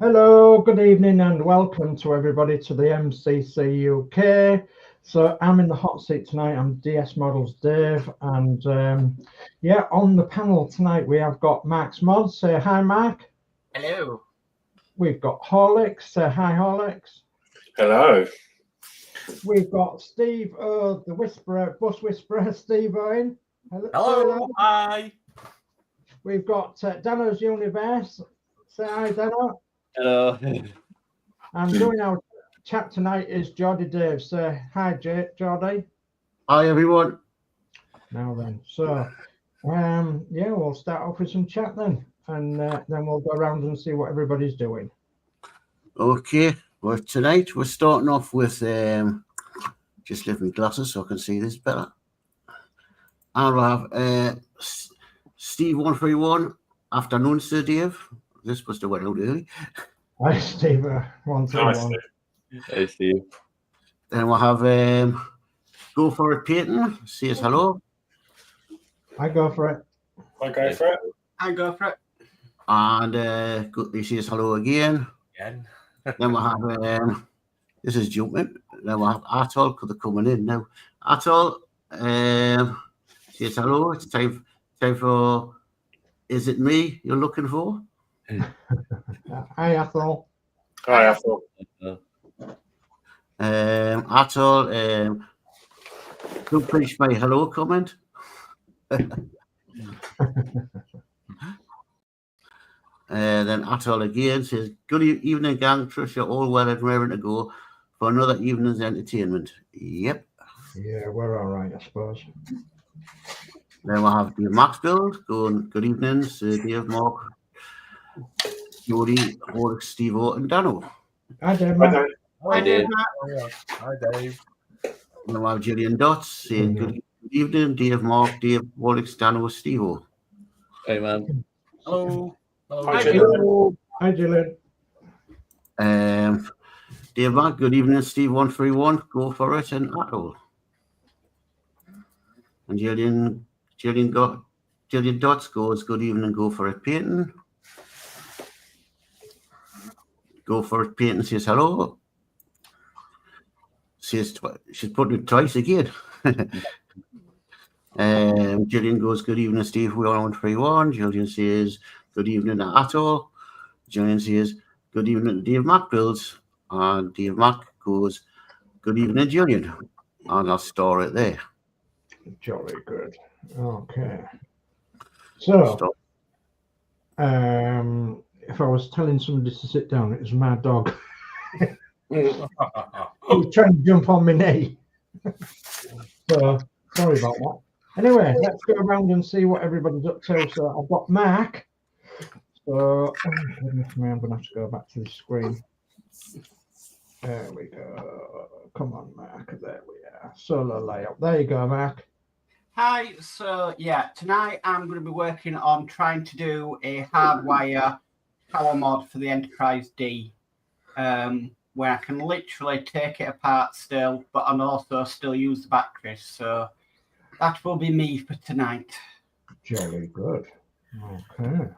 Hello, good evening, and welcome to everybody to the MCC UK. So I'm in the hot seat tonight. I'm DS Models Dave, and yeah, on the panel tonight we have got Mark's Modz. Say hi, Mark. Hello. We've got Horlixs. Say hi, Horlixs. Hello. We've got Steve, the Whisperer, Bus Whisperer, Steve Owen. Hello. Hi. We've got Danno's Universe. Say hi, Danno. Hello. And doing our chat tonight is Geordie Dave. Say hi, Geordie. Hi, everyone. Now then, so yeah, we'll start off with some chat then, and then we'll go around and see what everybody's doing. Okay, well, tonight we're starting off with just lift my glasses so I can see this better. I'll have Steve 131, afternoon, Sir Dave. This must have went out early. Hi, Steve 131. Hey, Steve. Then we'll have Go For It Peyton. Says hello. I go for it. I go for it. I go for it. And he says hello again. Again. Then we'll have this is jumping. Then we'll have Atoll coming in now. Atoll says hello. It's time for Is It Me You're Looking For? Hi, Ethel. Hi, Ethel. Atoll, don't finish my hello comment. Then Atoll again says, good evening, gang. Trust you're all well and raring to go for another evening's entertainment. Yep. Yeah, we're all right, I suppose. Then we'll have Dave Max Build going, good evening, Sir Dave, Mark, Geordie, Horlixs, Steve and Danno. Hi, Dave. Hi, Dave. Hi, Dave. And we'll have Gillian Dotz saying, good evening, Dave, Mark, Dave, Horlixs, Danno, Steve. Hey, man. Hello. Hi, Gillian. Hi, Gillian. Dave Mark, good evening, Steve 131, Go For It, and Atoll. And Gillian Dotz goes, good evening, Go For It, Peyton. Go For It, Peyton says hello. She's put it twice again. Gillian goes, good evening, Steve 131. Gillian says, good evening, Atoll. Gillian says, good evening, Dave Mac Builds. And Dave Mac goes, good evening, Gillian. And I'll store it there. Jolly good. Okay. So, if I was telling somebody to sit down, it was my dog. He was trying to jump on my knee. So, sorry about that. Anyway, let's go around and see what everybody's up to. So, I've got Mark. So, goodness me, I'm going to have to go back to the screen. There we go. Come on, Mark. There we are. Solo layout. There you go, Mark. Hi. So, yeah, tonight I'm going to be working on trying to do a hardwire power mod for the Enterprise D, where I can literally take it apart still, but and also still use the batteries. So that will be me for tonight. Jolly good. Okay.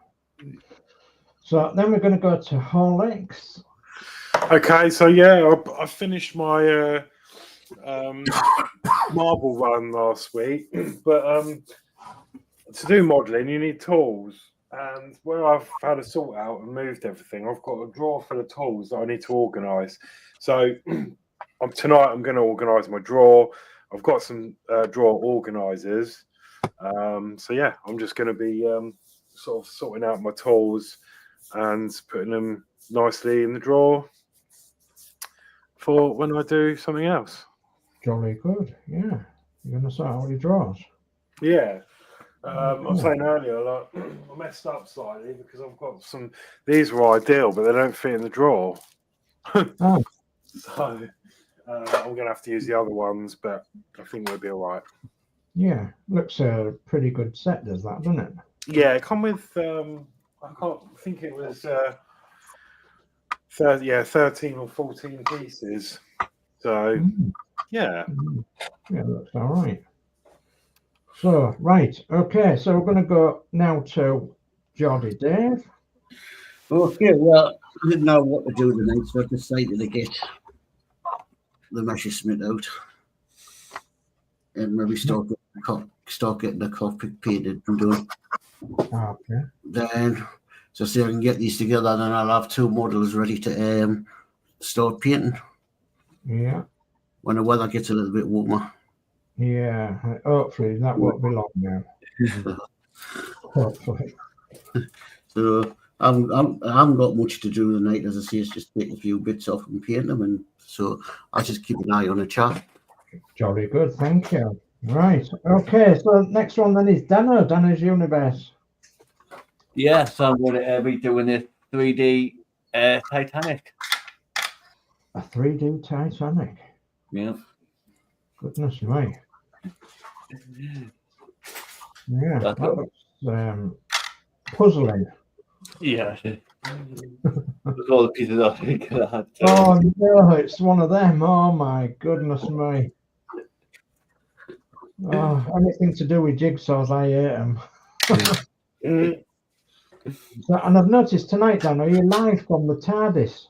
So then we're going to go to Horlixs. Okay, so yeah, I finished my marble run last week, but to do modelling you need tools, and where I've had to sort out and moved everything, I've got a drawer full of tools that I need to organise. So tonight I'm going to organise my drawer. I've got some drawer organisers. So yeah, I'm just going to be sort of sorting out my tools and putting them nicely in the drawer for when I do something else. Jolly good. Yeah. You're going to sort out your drawers. Yeah. I was saying earlier, like, I messed up slightly because I've got some, these were ideal, but they don't fit in the drawer. Oh. So I'm going to have to use the other ones, but I think we'll be all right. Yeah. Looks a pretty good set, does that, doesn't it? Yeah, it come with, I can't think it was 13 or 14 pieces. So, yeah. Yeah, looks all right. So, right. Okay, so we're going to go now to Geordie Dave. Okay, well, I didn't know what to do tonight, so I decided to get the Messerschmitt out and maybe start getting the cockpit painted and done. Okay. Then, so see, I can get these together, and then I'll have 2 models ready to start painting Yeah. when the weather gets a little bit warmer. Yeah. Hopefully that won't be long now. Hopefully. So I haven't got much to do tonight, as I say. It's just take a few bits off and paint them, and so I'll just keep an eye on the chat. Jolly good, thank you. Right. Okay. So next one then is Danno's Universe. Yes, I'm going to be doing this 3D Titanic. A 3D Titanic. Yeah. Goodness me. Yeah, That's that looks puzzling. Yeah. With all the pieces I think I had. Oh no, it's one of them. Oh my goodness me. Oh, anything to do with jigsaws, I hate them. So, and I've noticed tonight, Dan, are you live from the TARDIS?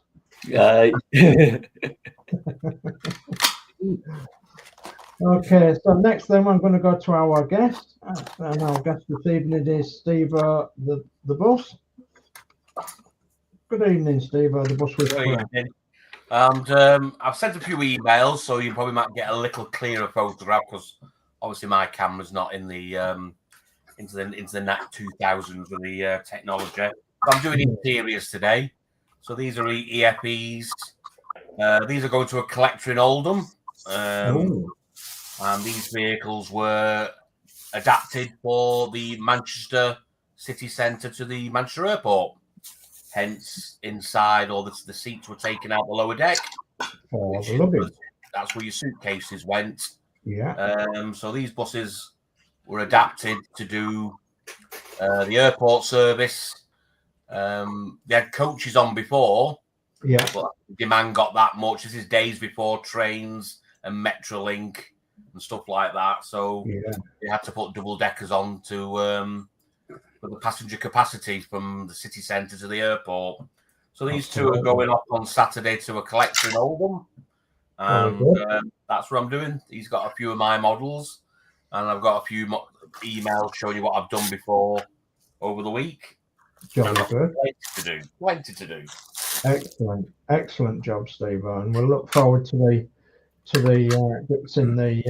Okay, so next then I'm going to go to our guest, and our guest this evening is Steve the bus. Good evening, Steve the bus with Good evening. And I've sent a few emails, so you probably might get a little clearer photograph because obviously my camera's not in the into the NAT 2000s with the technology. So I'm doing interiors today. So these are EFEs. These are going to a collector in Oldham. And these vehicles were adapted for the Manchester city centre to the Manchester airport. Hence, inside, all the seats were taken out the lower deck. Oh, that's where your suitcases went. Yeah. So these buses were adapted to do the airport service. They had coaches on before. Yeah. But demand got that much. This is days before trains and Metrolink and stuff like that. So they had to put double deckers on to for the passenger capacity from the city centre to the airport. So these two are going off on Saturday to a collector in Oldham. And that's what I'm doing. He's got a few of my models, and I've got a few emails showing you what I've done before over the week. Jolly good. Plenty to do. Excellent job, Steve, and we'll look forward to the bits in the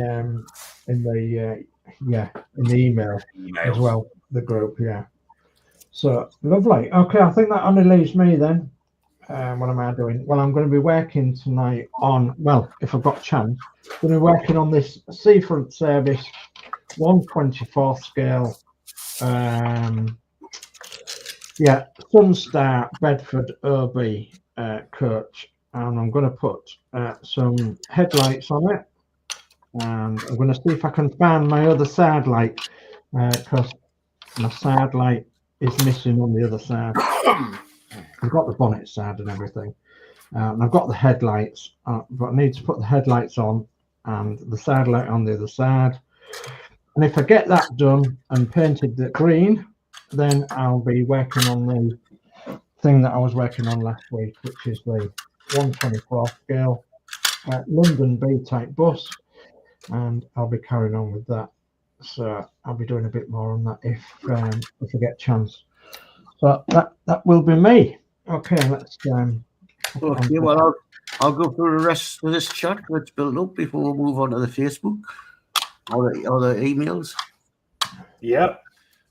email as well, the group. So lovely. Okay, I think that only leaves me then. What am I doing? Well, I'm going to be working tonight on, well, if I've got a chance, I'm going to be working on this Seafront Service 1/24 scale. Sunstar Bedford OB coach, and I'm going to put some headlights on it, and I'm going to see if I can find my other side light, because my side light is missing on the other side. I've got the bonnet side and everything, and I've got the headlights, but I need to put the headlights on and the side light on the other side. And if I get that done and painted the green, then I'll be working on the thing that I was working on last week, which is the 1/24 scale London B-type bus, and I'll be carrying on with that. So I'll be doing a bit more on that if I get a chance. So that will be me. Okay, let's okay, well, I'll go through the rest of this chat that's built up before we move on to the Facebook or the emails. Yep.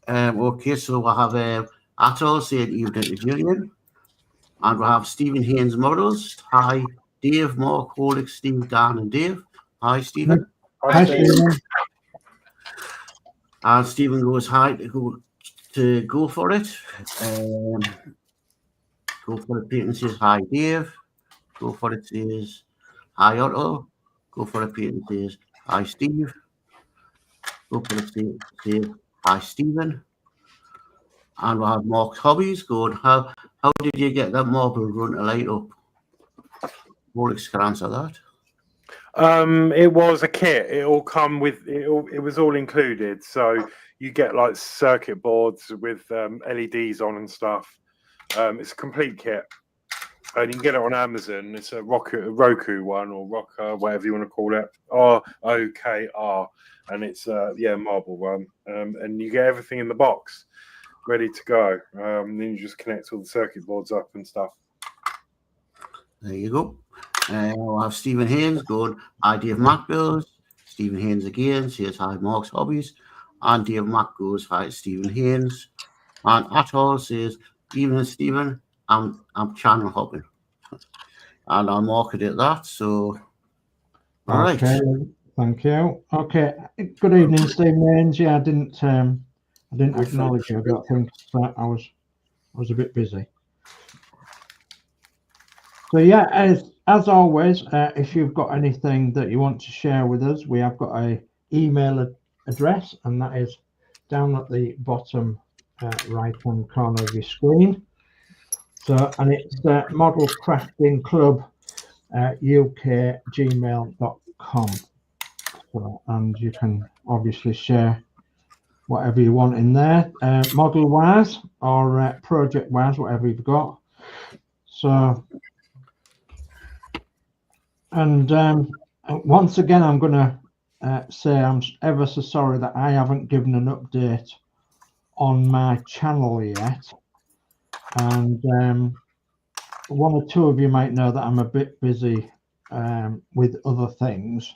Okay, so we'll have Atul saying evening to Gillian, and we'll have Stephen Haynes Models. Hi, Dave, Mark, Horlixs, Steve, Dan, and Dave. Hi, Stephen. Hi, Stephen. And Stephen goes hi to go for it. Go for it. Peyton says hi, Dave. Go for it says hi, Otto. Go for it. Peyton says hi, Steve. Go for it says hi, Stephen. And we'll have Mark's Hobbies going. How did you get that marble run to light up? Horlixs can answer that. It was a kit. It all come with it. It was all included. So you get like circuit boards with LEDs on and stuff. It's a complete kit. And you can get it on Amazon. It's a Roku one or Rocker, whatever you want to call it. ROKR. And it's marble one. And you get everything in the box ready to go. Then you just connect all the circuit boards up and stuff. There you go. I'll have Stephen Haynes going, hi Dave Mac Builds. Stephen Haynes again says hi Mark's Hobbies. And Dave Mac goes hi Stephen Haynes. And Atoll says, evening Stephen, I'm channel hopping. And I'll mark it at that. So all right. Thank you. Okay. Good evening, Stephen Haynes. Yeah, I didn't acknowledge you. I don't think that I was a bit busy. So yeah, as always, if you've got anything that you want to share with us, we have got a email address, and that is down at the bottom right hand corner of your screen. So, and it's modelcraftingclubuk uk@gmail.com. So, and you can obviously share whatever you want in there, model wise or project wise, whatever you've got. So, and once again, I'm going to say I'm ever so sorry that I haven't given an update on my channel yet. And one or two of you might know that I'm a bit busy with other things,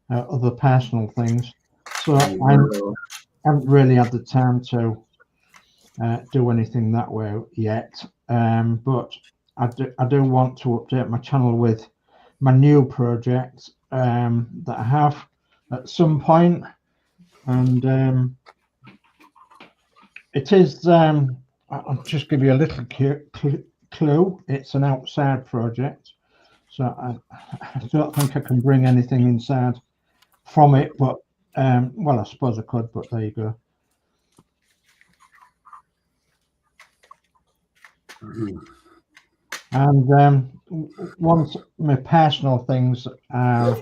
other personal things. So I haven't really had the time to do anything that way yet. But I do want to update my channel with my new projects that I have at some point. And it is, I'll just give you a little clue. It's an outside project. So I don't think I can bring anything inside from it, but well, I suppose I could, but there you go. And once my personal things are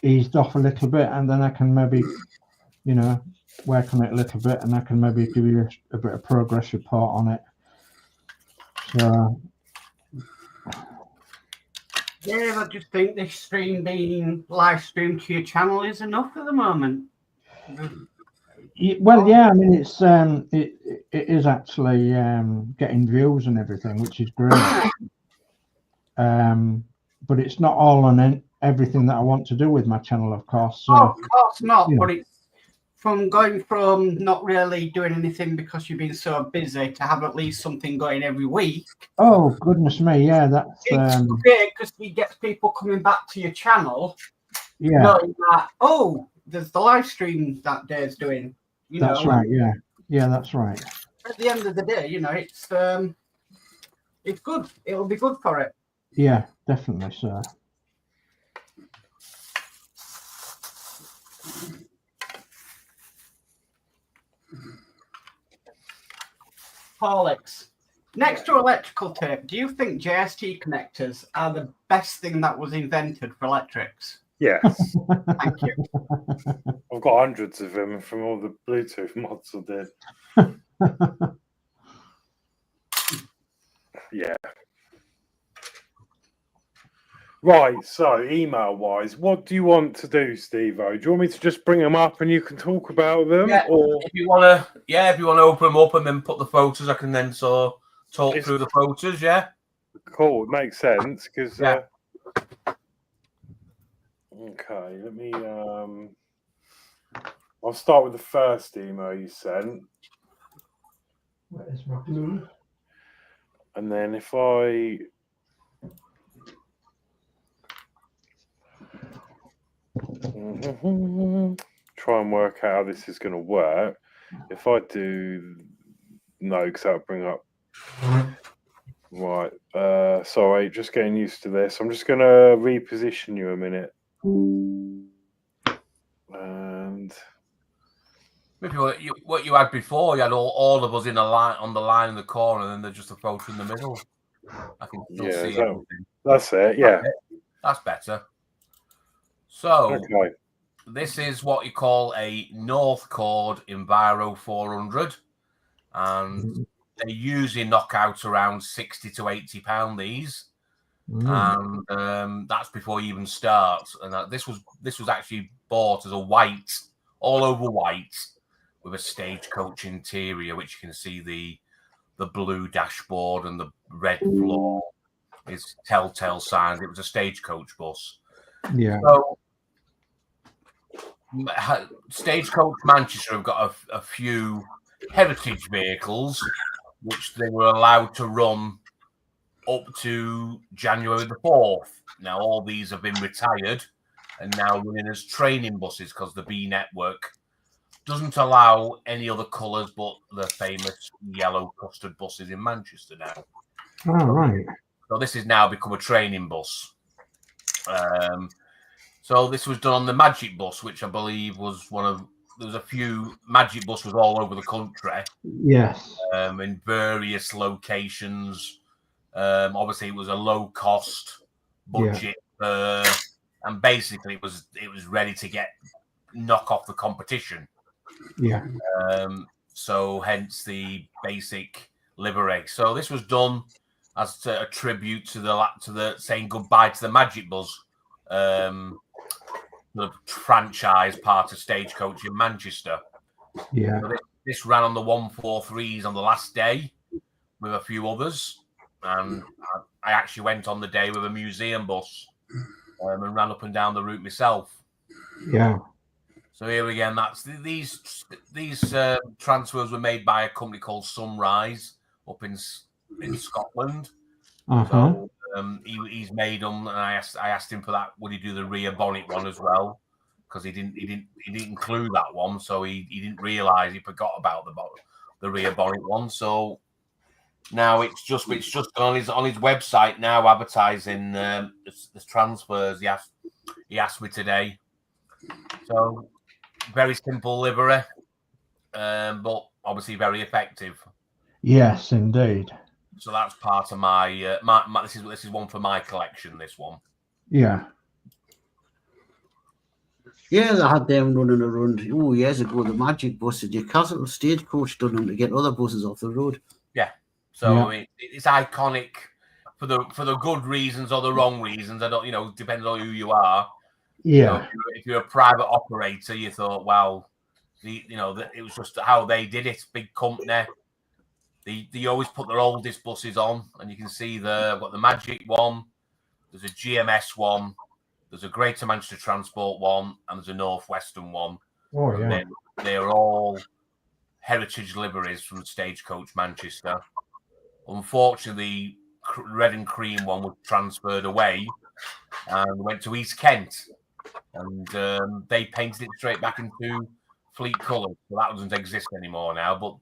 eased off a little bit, and then I can maybe, you know, work on it a little bit, and I can maybe give you a bit of progress report on it. So Dave, I just think this stream being live streamed to your channel is enough at the moment. well, yeah, I mean, it's it is actually getting views and everything, which is great. But it's not all on everything that I want to do with my channel, of course. So, oh, of course not. Yeah. But it's from going from not really doing anything because you've been so busy to have at least something going every week. Oh goodness me, yeah, that's It's great because it gets people coming back to your channel, yeah, knowing that, oh, there's the live stream that Dave's doing. You that's know, right, yeah, that's right. At the end of the day, you know, it's good. It'll be good for it. Yeah, definitely, sir. Horlixs. Next to electrical tape, do you think JST connectors are the best thing that was invented for electrics? Yes. Thank you. I've got hundreds of them from all the Bluetooth mods I did. Yeah. Right, so email-wise, what do you want to do, Steve-O? Do you want me to just bring them up and you can talk about them? Yeah, or if you want to open them up and then put the photos, I can then talk through the photos, yeah? Cool, it makes sense, because... Yeah. Okay, let me... I'll start with the first email you sent. Where's my glue? And then if I... try and work out how this is going to work. If I do no, because that'll bring up right. Sorry, just getting used to this. I'm just going to reposition you a minute. And Maybe what you had before, you had all of us in a line on the line in the corner, and then there's just a photo in the middle. I can still see everything. That's it. Yeah, that's better. So okay. This is what you call a North Chord Enviro 400, and They usually knock out around £60 to £80 these, and that's before you even start. And this was actually bought as a white, all over white, with a stagecoach interior, which you can see the blue dashboard and the red floor is telltale signs it was a stagecoach bus. Yeah. So Stagecoach Manchester have got a few heritage vehicles which they were allowed to run up to January the 4th. Now all these have been retired and now running as training buses because the B network doesn't allow any other colours but the famous yellow custard buses in Manchester now. Oh, right. So this has now become a training bus. So this was done on the Magic Bus, which I believe was there was a few Magic Buses all over the country. Yes. In various locations. Obviously, it was a low cost budget, and basically it was ready to knock off the competition. Yeah. So hence the basic livery. So this was done as a tribute to the saying goodbye to the Magic Bus. The franchise part of Stagecoach in Manchester. Yeah. So this ran on the 143s on the last day with a few others, and I actually went on the day with a museum bus and ran up and down the route myself. Yeah. So here again, these transfers were made by a company called Sunrise up in Scotland. So he's made them, and I asked him for that. Would he do the rear bonnet one as well? Because he didn't include that one, so he didn't realise he forgot about the rear bonnet one. So now it's just on his website now advertising the transfers. He asked me today. So very simple livery, but obviously very effective. Yes, indeed. So that's part of my this is one for my collection. This one. Yeah. Yeah, they had them running around years ago. The Magic Bus at Newcastle Stagecoach done them to get other buses off the road. Yeah. So I mean, it's iconic for the good reasons or the wrong reasons. I don't, depends on who you are. Yeah. If you're a private operator, you thought, well, it was just how they did it. Big company. They always put their oldest buses on, and you can see I've got the Magic one, there's a GMS one, there's a Greater Manchester Transport one, and there's a Northwestern one. Oh, yeah. They're all heritage liveries from Stagecoach Manchester. Unfortunately, the red and cream one was transferred away and went to East Kent, and they painted it straight back into Fleet colours. So that doesn't exist anymore now, but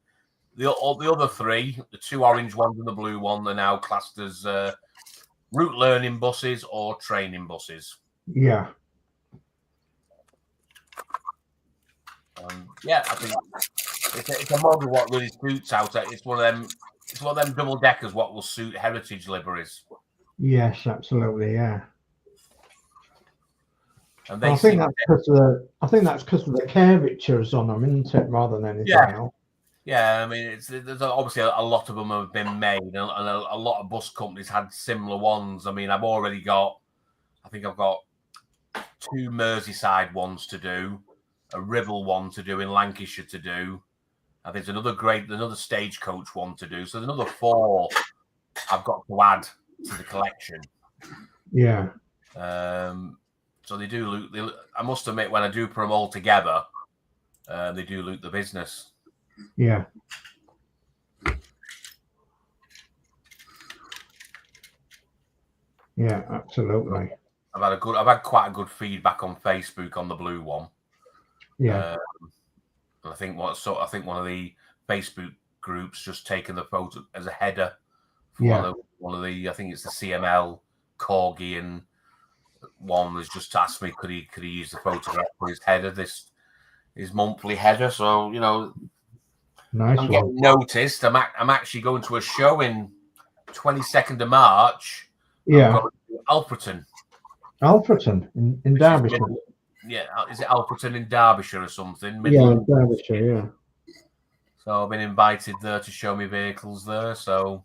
the other three, the two orange ones and the blue one, are now classed as route learning buses or training buses. Yeah. I think it's a model what really suits out. It's one of them double deckers what will suit heritage liveries. Yes, absolutely. Yeah. And I think that's because of the curvatures on them, isn't it, rather than anything else? Yeah, I mean, there's obviously a lot of them have been made, and a lot of bus companies had similar ones. I mean, I've got 2 Merseyside ones to do, a Ribble one to do in Lancashire to do. I think there's another Stagecoach one to do. So there's another 4 I've got to add to the collection. Yeah. So they do loot. I must admit, when I do put them all together, they do loot the business. Yeah. Yeah, absolutely. I've had quite a good feedback on Facebook on the blue one. Yeah. I think one of the Facebook groups just taken the photo as a header. For one of the I think it's the CML Corgi, and one was just asked me could he use the photograph for his header, his monthly header. So Nice. I'm getting noticed. I'm actually going to a show in 22nd of March. Yeah. Alfreton in Derbyshire. Yeah, is it Alfreton in Derbyshire or something? Yeah, in Derbyshire. Yeah. So I've been invited there to show me vehicles there. So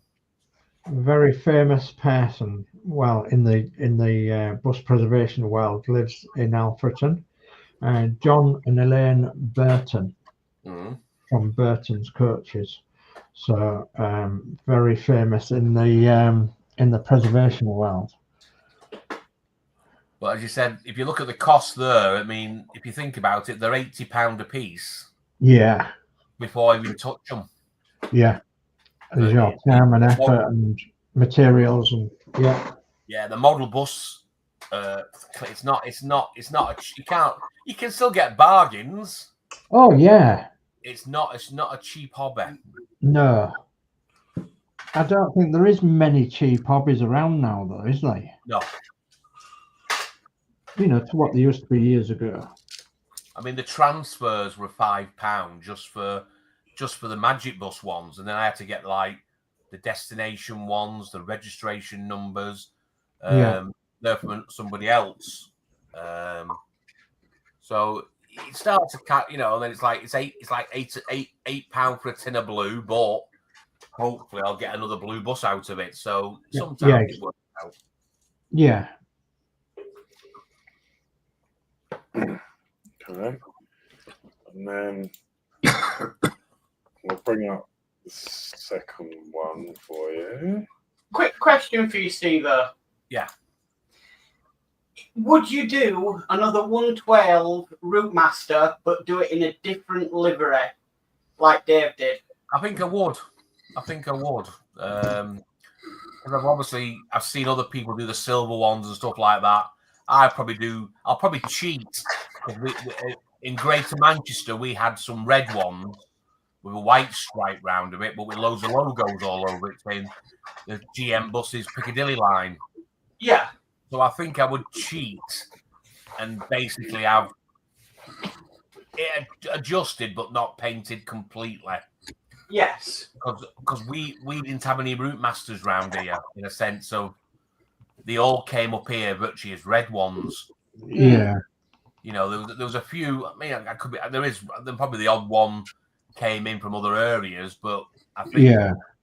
very famous person, well, in the bus preservation world, lives in Alfreton. John and Elaine Burton from Burton's Coaches. So very famous in the preservation world. But as you said, if you look at the cost there, I mean, if you think about it, they're £80 a piece. Yeah. Before I even touch them. Yeah. There's your time and effort and materials and yeah. Yeah, the model bus. It's not. You can still get bargains. Oh yeah. It's not a cheap hobby. No. I don't think there is many cheap hobbies around now, though, is there? No. You know, to what they used to be years ago. I mean, the transfers were £5 just for the Magic Bus ones, and then I had to get like the destination ones, the registration numbers. They're from somebody else. So it starts to cut, and then it's like £8 for a tin of blue, but hopefully I'll get another blue bus out of it. So sometimes it works out. Yeah. Okay. And then we'll bring up the second one for you. Quick question for you, Steve. Yeah. Would you do another 112 Route Master, but do it in a different livery, like Dave did? I think I would. Because I've seen other people do the silver ones and stuff like that. I'll probably cheat. In Greater Manchester, we had some red ones with a white stripe round of it, but with loads of logos all over it saying the GM buses Piccadilly line. Yeah. So I think I would cheat and basically have it adjusted but not painted completely. Yes. Because we didn't have any Route Masters round here, in a sense of they all came up here virtually as red ones. Yeah. There was a few. I mean, then probably the odd one came in from other areas, but I think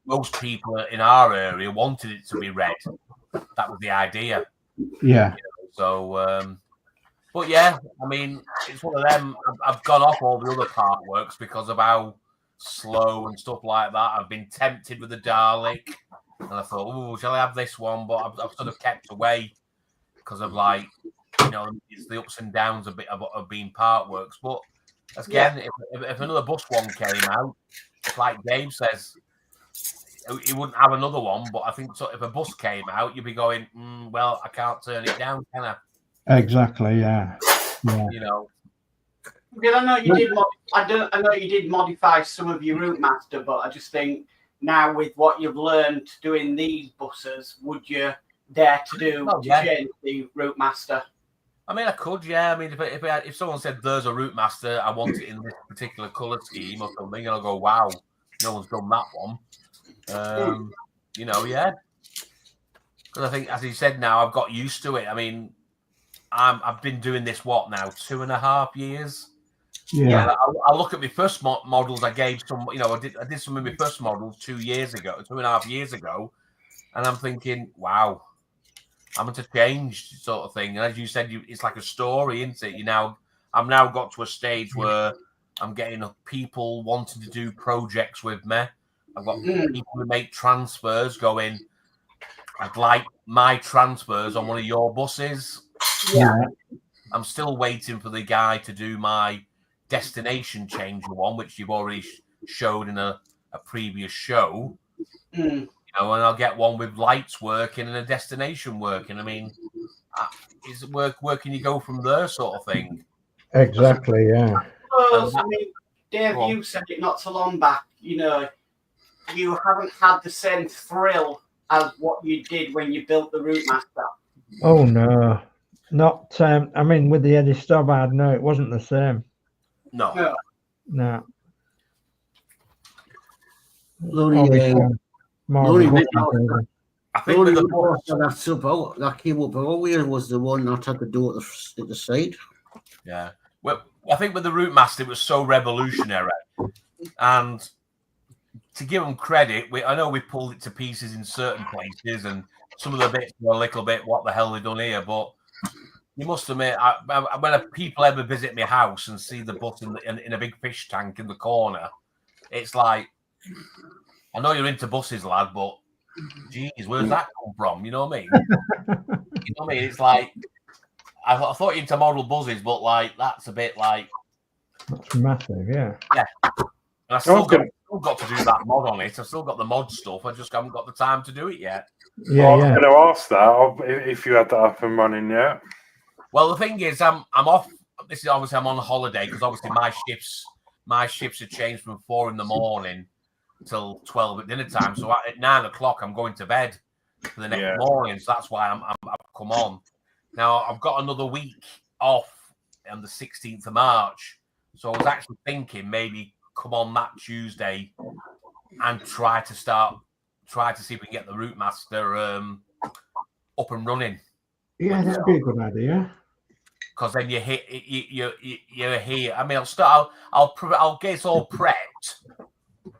most people in our area wanted it to be red. That was the idea. Yeah. But yeah, I mean, it's one of them. I've gone off all the other Partworks because of how slow and stuff like that. I've been tempted with the Dalek, and I thought, oh, shall I have this one? But I've sort of kept away because of it's the ups and downs of being Partworks. But again, if another bus one came out, it's like Dave says, he wouldn't have another one. But I think if a bus came out, you'd be going, well, I can't turn it down, can I? Exactly. Yeah. Because I know you did. I know you did modify some of your Route Master, but I just think now with what you've learned doing these buses, would you dare to change the Route Master? I mean, I could, yeah. I mean, if someone said there's a Route Master, I want it in this particular colour scheme or something, and I'll go, wow, no one's done that one. Yeah. Because I think, as he said, now I've got used to it. I mean, I've been doing this now 2.5 years. Yeah. I look at my first models. I gave some, I did some of my first models 2.5 years ago, and I'm thinking, wow, I'm going to change sort of thing. And as you said, it's like a story, isn't it? I'm now got to a stage where I'm getting people wanting to do projects with me. I've got people who make transfers going, I'd like my transfers on one of your buses. Yeah. I'm still waiting for the guy to do my destination changer one, which you've already showed in a previous show. And I'll get one with lights working and a destination working. I mean, is where can you go from there, sort of thing? Exactly. Yeah. Well, I mean, Dave, you said it not so long back. You haven't had the same thrill as what you did when you built the Route Master. Oh no, not. I mean, with the Eddie Stobbard, no, it wasn't the same. No. No. I think that came up earlier was the one that had to do at the side. Yeah. Well, I think with the Route Master, it was so revolutionary. And to give them credit, I know we pulled it to pieces in certain places, and some of the bits were a little bit, what the hell they done here? But you must admit, when people ever visit my house and see the bus in a big fish tank in the corner, it's like, I know you're into buses, lad, but geez, where's that come from? You know what I mean? You know what I mean? It's like, I thought you're into model buses, but like, that's a bit like... That's massive, yeah. Yeah. And I still got to do that mod on it. I've still got the mod stuff. I just haven't got the time to do it yet. Yeah, I was going to ask that if you had that up and running yet. Well, the thing is, I'm off. This is obviously I'm on holiday because obviously my shifts have changed from 4 a.m. till 12 at dinner time. So at 9 o'clock, I'm going to bed for the next morning. So that's why I've come on. Now I've got another week off on the 16th of March. So I was actually thinking maybe come on that Tuesday and try to see if we can get the Route Master up and running. Yeah, that'd be a good idea. Because then you're here. I mean, I'll get it all prepped,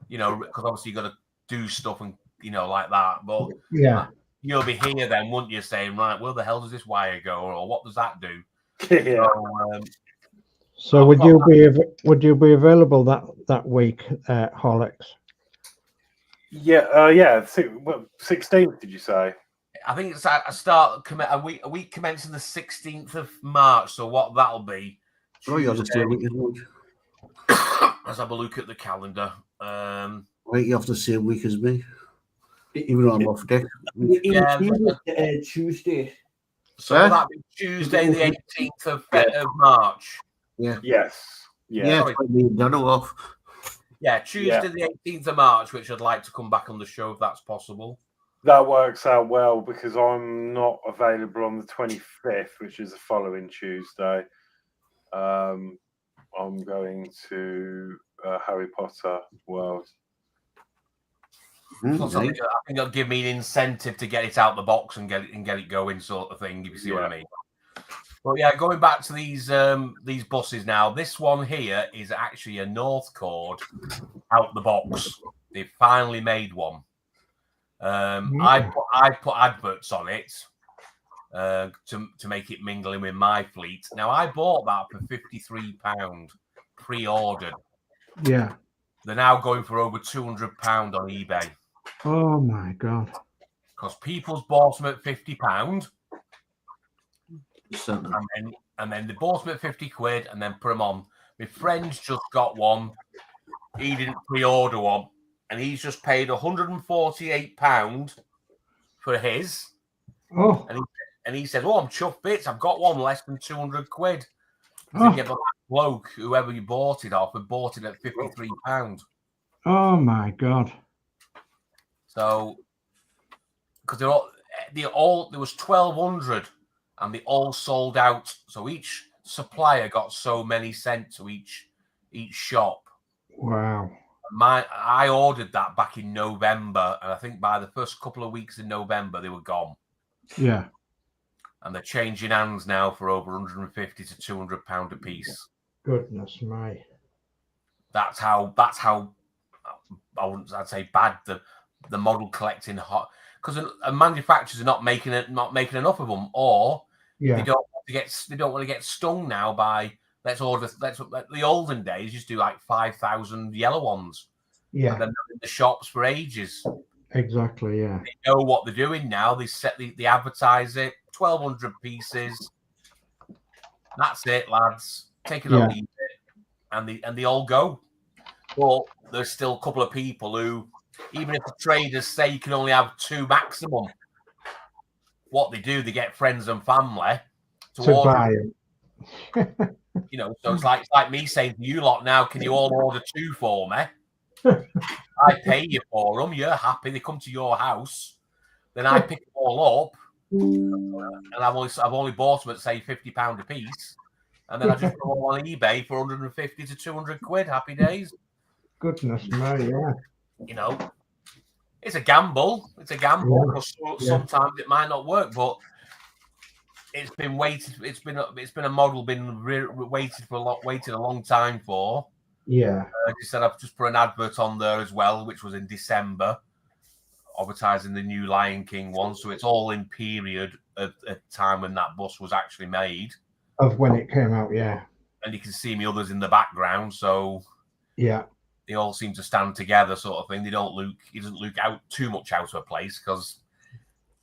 you know, because obviously you got to do stuff and you know like that. But yeah, you'll be here then, won't you? Saying right, where the hell does this wire go, or what does that do? Yeah. So would you be available that week at Horlixs? Yeah, 16th, did you say? I think it's a week commencing the 16th of March. So what that'll be? Oh, you're just doing week. Let's have a look at the calendar. Right, you have the same week as me. Even though I'm off deck. Tuesday. So that'll be Tuesday, the 18th of March. Yeah. Yes. Yeah. Danno off. Yeah, Tuesday the 18th of March, which I'd like to come back on the show if that's possible. That works out well because I'm not available on the 25th, which is the following Tuesday. I'm going to Harry Potter World. I think it'll give me an incentive to get it out the box and get it going, sort of thing. If you see what I mean. But yeah, going back to these buses now. This one here is actually a North Chord out the box. They finally made one. I put adverts on it to make it mingling with my fleet. Now I bought that for £53 pre-ordered. Yeah. They're now going for over £200 on eBay. Oh my god! Because people's bought them at £50. And then they bought them at 50 quid and then put them on. My friend's just got one. He didn't pre-order one. And he's just paid £148 for his. Oh. And he said, "Oh, I'm chuffed bits. I've got one less than 200 quid." Oh. To give a bloke, whoever you bought it off, and bought it at £53. Oh my god! So, because there was 1,200, and they all sold out. So each supplier got so many sent to each shop. Wow. I ordered that back in November, and I think by the first couple of weeks in November they were gone. Yeah. And they're changing hands now for over £150 to £200 a piece. Goodness me. That's how I'd say bad the model collecting hot, because manufacturers are not making enough of them, or they don't want to get stung now by let's the olden days used to do like 5,000 yellow ones. Yeah. And then in the shops for ages. Exactly, yeah. They know what they're doing now. They advertise it, 1,200 pieces. That's it, lads. Take it or leave it. And they all go. But there's still a couple of people who, even if the traders say you can only have 2 maximum, what they do, they get friends and family to order. Buy it. You know, so it's like me saying to you lot now, can you all order 2 for me? I pay you for them. You're happy. They come to your house. Then I pick them all up, and I've only bought them at say £50 a piece, and then I just put them all on eBay for 150 to 200 quid. Happy days. Goodness me, yeah. You know, it's a gamble. It's a gamble because sometimes it might not work, but it's been waited. It's been a model been waited a long time for. Yeah. He said I've just put an advert on there as well, which was in December, advertising the new Lion King one. So it's all in period at time when that bus was actually made. Of when it came out, yeah. And you can see me others in the background, so yeah, they all seem to stand together, sort of thing. He doesn't look out too much out of place because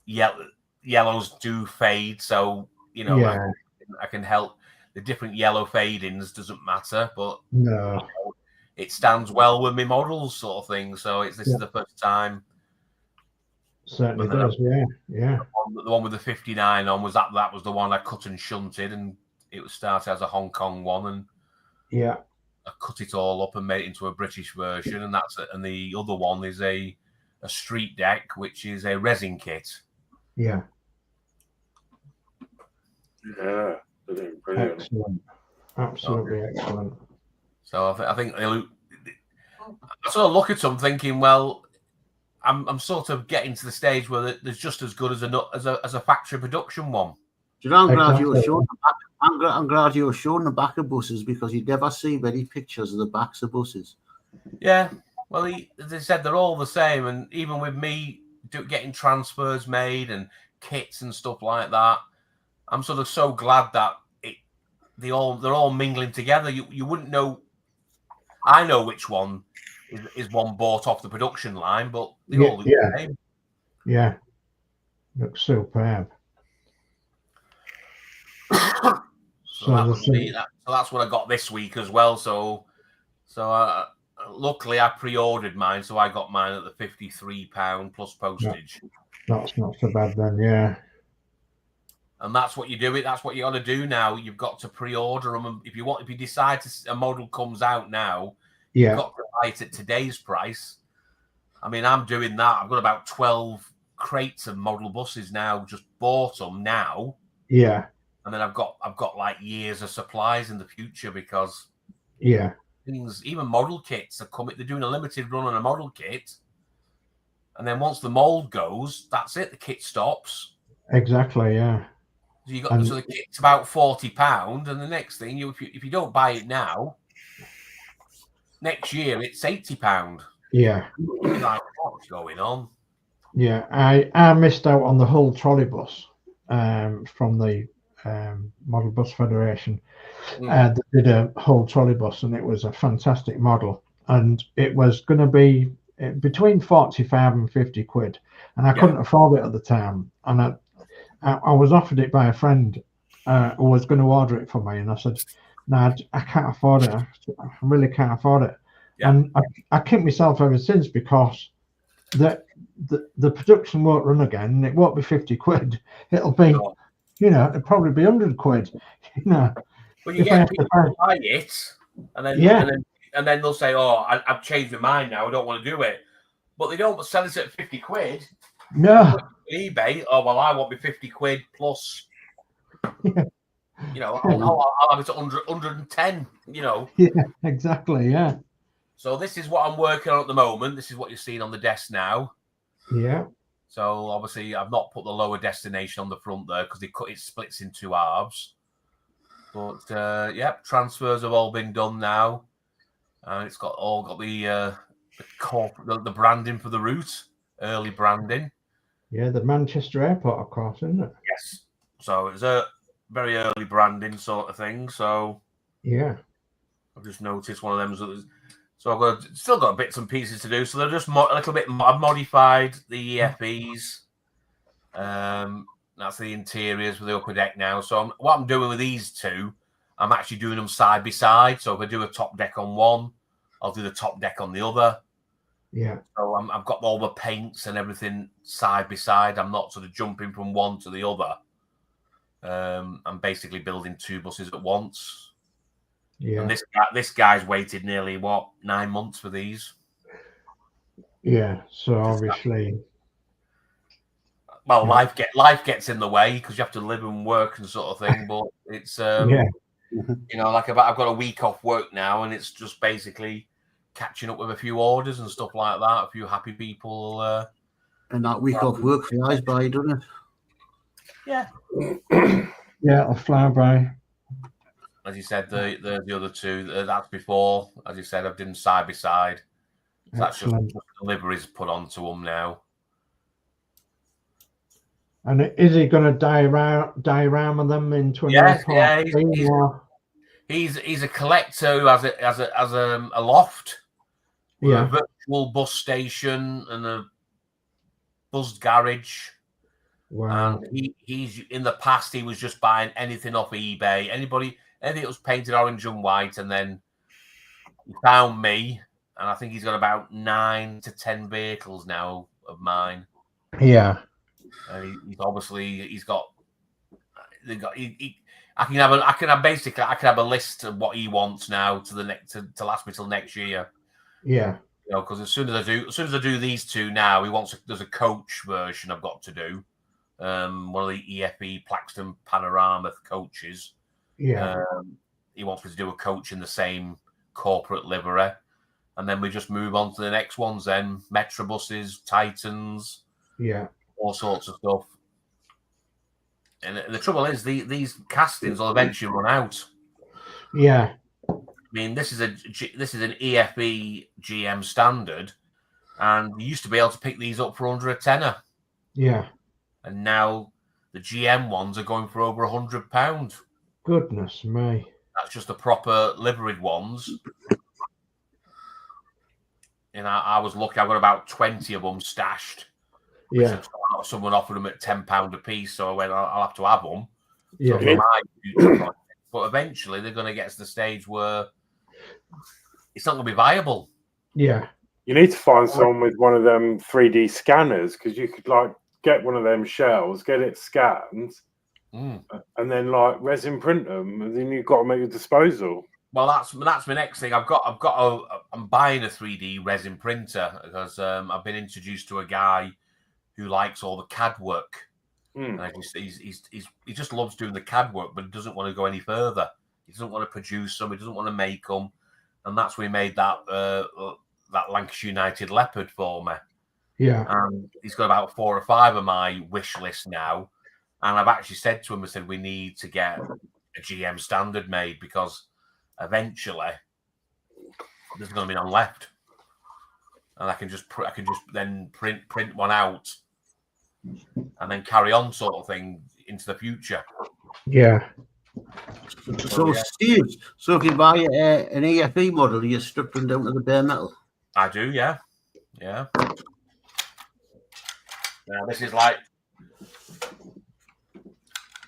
yellows do fade. So I can help. The different yellow fadings doesn't matter, but no, it stands well with my models, sort of thing. So this is the first time. Certainly does, yeah. The one with the 59 on was that was the one I cut and shunted, and it was started as a Hong Kong one, and I cut it all up and made it into a British version, and that's it. And the other one is a street deck, which is a resin kit. Yeah. Yeah, brilliant. Excellent. Absolutely excellent. So I think I sort of look at them thinking, well, I'm sort of getting to the stage where there's just as good as a factory production one. Do you know, I'm glad you were showing the back. I'm glad you were showing the back of buses, because you never see many pictures of the backs of buses. Yeah, well, as I said, they're all the same, and even with me getting transfers made and kits and stuff like that, I'm sort of so glad that they're all mingling together. You wouldn't know. I know which one is one bought off the production line, but they all look the same. Yeah, looks superb. So that's what I got this week as well. So luckily I pre-ordered mine, so I got mine at the £53 plus postage. That's not so bad then, yeah. And that's what you do. That's what you got to do now. You've got to pre-order them. If you decide a model comes out now, you've got to buy it at today's price. I mean, I'm doing that. I've got about 12 crates of model buses now. Just bought them now. Yeah. And then I've got like years of supplies in the future, because things, even model kits are coming. They're doing a limited run on a model kit, and then once the mold goes, that's it. The kit stops. Exactly. Yeah. So so the kit's about £40, and the next thing if you don't buy it now, next year it's £80. Yeah. You're like, what's going on? Yeah, I missed out on the whole trolley bus from the Model Bus Federation. They did a whole trolley bus, and it was a fantastic model, and it was going to be between 45 and 50 quid, and I couldn't afford it at the time, and I was offered it by a friend who was going to order it for me, and I said, no, I can't afford it. I really can't afford it. And I kicked myself ever since, because the production won't run again, and it won't be 50 quid. It'll be, it'll probably be 100 quid. Well, you get people to buy it, and then they'll say, "Oh, I've changed my mind now. I don't want to do it." But they don't sell it at 50 quid. No. eBay. Oh well, I want me 50 quid plus. I'll have it at 110. Yeah, exactly. Yeah. So this is what I'm working on at the moment. This is what you're seeing on the desk now. Yeah. So obviously I've not put the lower destination on the front there, because it splits in two halves. But transfers have all been done now, and it's got the branding for the route, early branding. Yeah, the Manchester Airport, of course, isn't it? Yes. So it's a very early branding sort of thing. So yeah, I've just noticed one of them. So still got bits and pieces to do. So they're just a little bit modified the EFEs. That's the interiors with the upper deck now. So what I'm doing with these two, I'm actually doing them side by side. So if I do a top deck on one, I'll do the top deck on the other. Yeah. So I've got all the paints and everything side by side. I'm not sort of jumping from one to the other. I'm basically building two buses at once. Yeah. And this guy's waited nearly 9 months for these. Yeah. So obviously, well, life gets in the way, because you have to live and work and sort of thing. But it's like I've got a week off work now, and it's just basically catching up with a few orders and stuff like that. A few happy people. And that week off work flies by, doesn't it? Yeah. Yeah, it'll fly by. as you said, the other two, that's before. As you said, I've done side by side. So that's just Excellent. the liveries put onto them now. And is he going to diorama them into an Yes, airport yeah, theme, or- he's a collector who has a loft, with Yeah. a virtual bus station and a buzzed garage. Wow. And he's in the past he was just buying anything off eBay, anything that was painted orange and white, and then he found me, and I think he's got about 9 to 10 vehicles now of mine. Yeah. And he's got. I can have a list of what he wants now to last me till next year. Yeah. You know, because as soon as I do these two now, there's a coach version I've got to do. One of the EFE Plaxton Panorama coaches. Yeah. He wants me to do a coach in the same corporate livery, and then we just move on to the next ones. Then Metrobuses, Titans, Yeah. all sorts of stuff. And the trouble is, these castings will eventually run out. Yeah. I mean, this is an EFE GM standard, and you used to be able to pick these up for under a tenner. Yeah. And now the GM ones are going for over £100. Goodness me. That's just the proper liveried ones. And I was lucky. I've got about 20 of them stashed. Yeah. Someone offered them at £10 a piece, so I went, I'll have to have them. Yeah. So my future project. But eventually they're going to get to the stage where it's not going to be viable. Yeah. You need to find someone with one of them 3D scanners, because you could like get one of them shells, get it scanned, and then like resin print them, and then you've got to make a disposal. Well, that's my next thing. I'm buying a 3D resin printer because I've been introduced to a guy who likes all the CAD work. And he just loves doing the CAD work, but he doesn't want to go any further. He doesn't want to produce them. He doesn't want to make them, and that's where he made that Lancashire United leopard for me. Yeah. And he's got about 4 or 5 of my wish list now, and I've actually said to him, I said we need to get a GM standard made because eventually there's going to be none left, and I can just then print one out and then carry on, sort of thing, into the future. Yeah. So, Steve, so if you buy an EFE model, you strip them down to the bare metal? I do, yeah. Yeah. Now, this is like,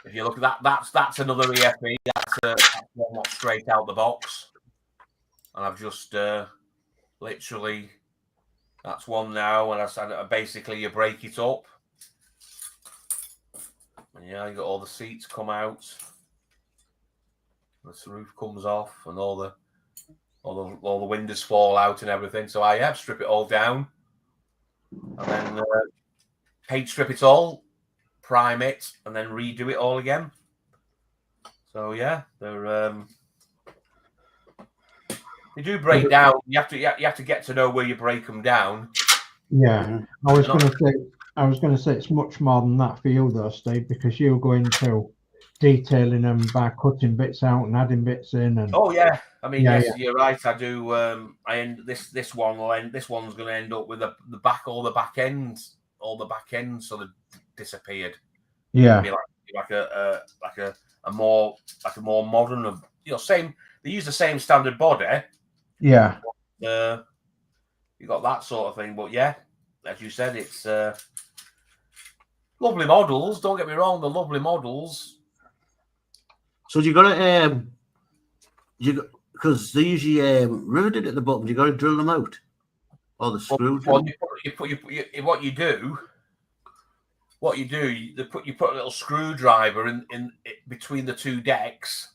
if you look at that, that's another EFE. That's one that's straight out the box. And I've just literally, that's one now. And I basically, you break it up. And yeah, you got all the seats come out. The roof comes off, and all the windows fall out and everything. So I strip it all down, and then paint strip it all, prime it, and then redo it all again. So yeah, they do break down. You have to get to know where you break them down. Yeah. I was going to say it's much more than that for you though, Steve, because you go into detailing them by cutting bits out and adding bits in. And oh yeah, I mean you're right. I do. This one's going to end up with all the back ends sort of disappeared. Yeah. It'd be like a more modern, same. They use the same standard body. Yeah. You got that sort of thing, but yeah, as you said, it's lovely models. Don't get me wrong, they're lovely models. So you got to, because they usually riveted at the bottom. You got to drill them out, or the screw. What you do, you put a little screwdriver in between the two decks,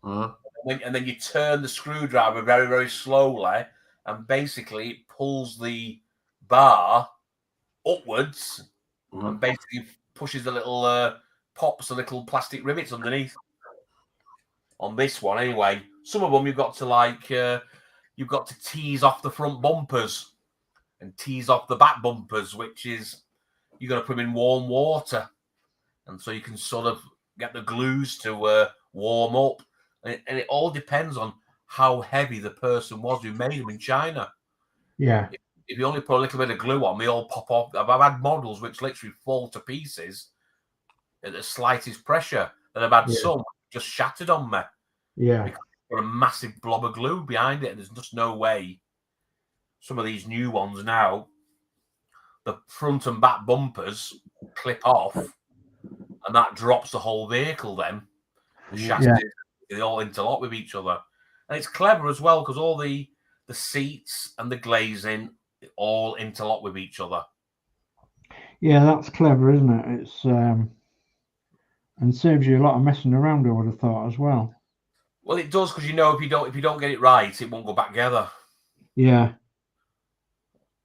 and then you turn the screwdriver very, very slowly, and basically it pulls the bar upwards, and basically pushes the little pops the little plastic rivets underneath. On this one, anyway, some of them you've got to tease off the front bumpers and tease off the back bumpers, which is you've got to put them in warm water, and so you can sort of get the glues to warm up, and it all depends on how heavy the person was who made them in China. Yeah. If you only put a little bit of glue on, they all pop off. I've had models which literally fall to pieces at the slightest pressure, and I've had some just shattered on me. Yeah. Because there's a massive blob of glue behind it, and there's just no way. Some of these new ones now, the front and back bumpers clip off, and that drops the whole vehicle. Then the chassis, they all interlock with each other, and it's clever as well because all the seats and the glazing all interlock with each other. Yeah, that's clever, isn't it? It's and saves you a lot of messing around, I would have thought as well. Well, it does because if you don't get it right, it won't go back together. Yeah.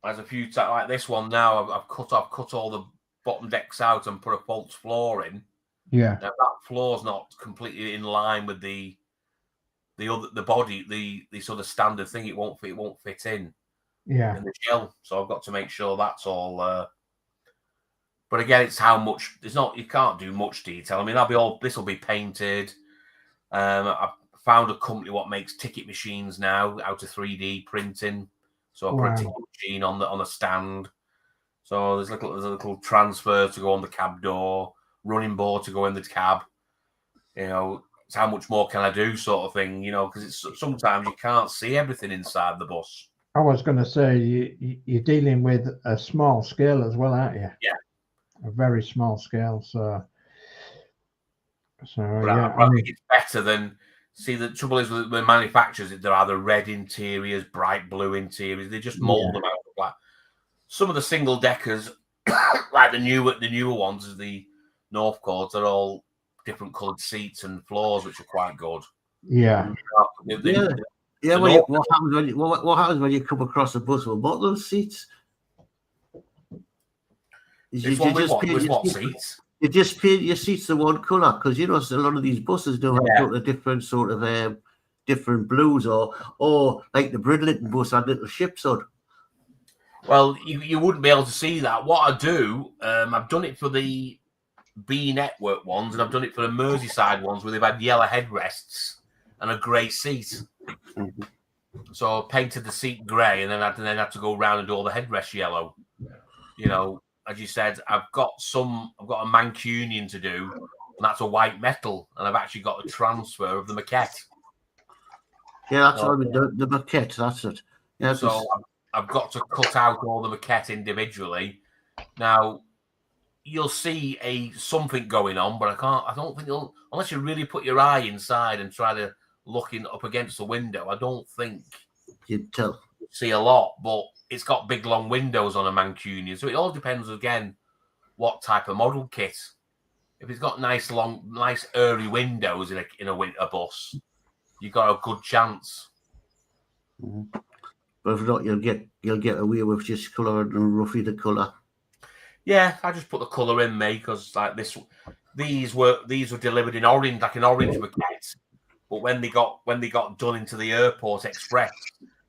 There's a few like this one now. I've cut all the bottom decks out and put a false floor in. Yeah. Now that floor's not completely in line with the body, the sort of standard thing. It won't fit in. Yeah. In the shell. So I've got to make sure that's all. But again, it's how much. There's not. You can't do much detail. I mean, this will be painted. I found a company what makes ticket machines now out of 3D printing. So I put a ticket machine on a stand. So there's a little transfer to go on the cab door, running board to go in the cab. You know, it's how much more can I do, sort of thing. You know, because it's sometimes you can't see everything inside the bus. I was going to say you're dealing with a small scale as well, aren't you? Yeah, a very small scale. So yeah, I think it's better than. See, the trouble is with manufacturers, they're either red interiors, bright blue interiors. They just mold them out of black. Some of the single deckers, like the newer ones, the Northcotes, are all different coloured seats and floors, which are quite good. Yeah. Yeah, what happens when you come across a bus with bottle seats? What seats? You just paint your seats the one colour because you know a lot of these buses do have a different sort of different blues or like the Bridlington bus had little ships on. Well, you wouldn't be able to see that. What I do, I've done it for the B Network ones, and I've done it for the Merseyside ones where they've had yellow headrests and a grey seat. Mm-hmm. So I painted the seat grey, and then had to go around and do all the headrests yellow. You know, as you said, I've got a Mancunian to do, and that's a white metal, and I've actually got a transfer of the maquette. Yeah, that's what the maquette. That's it. Yeah. So I've got to cut out all the maquette individually. Now you'll see something going on, but I don't think unless you really put your eye inside and try to look up against the window. I don't think you'd see a lot, but it's got big long windows on a Mancunian, so it all depends again what type of model kit. If it's got nice airy windows in a bus, you got a good chance. Mm-hmm. But if not, you'll get away with just colour and roughly the colour. Yeah, I just put the colour in, mate, because like these were delivered in orange, like an orange maquette. But when they got done into the Airport Express,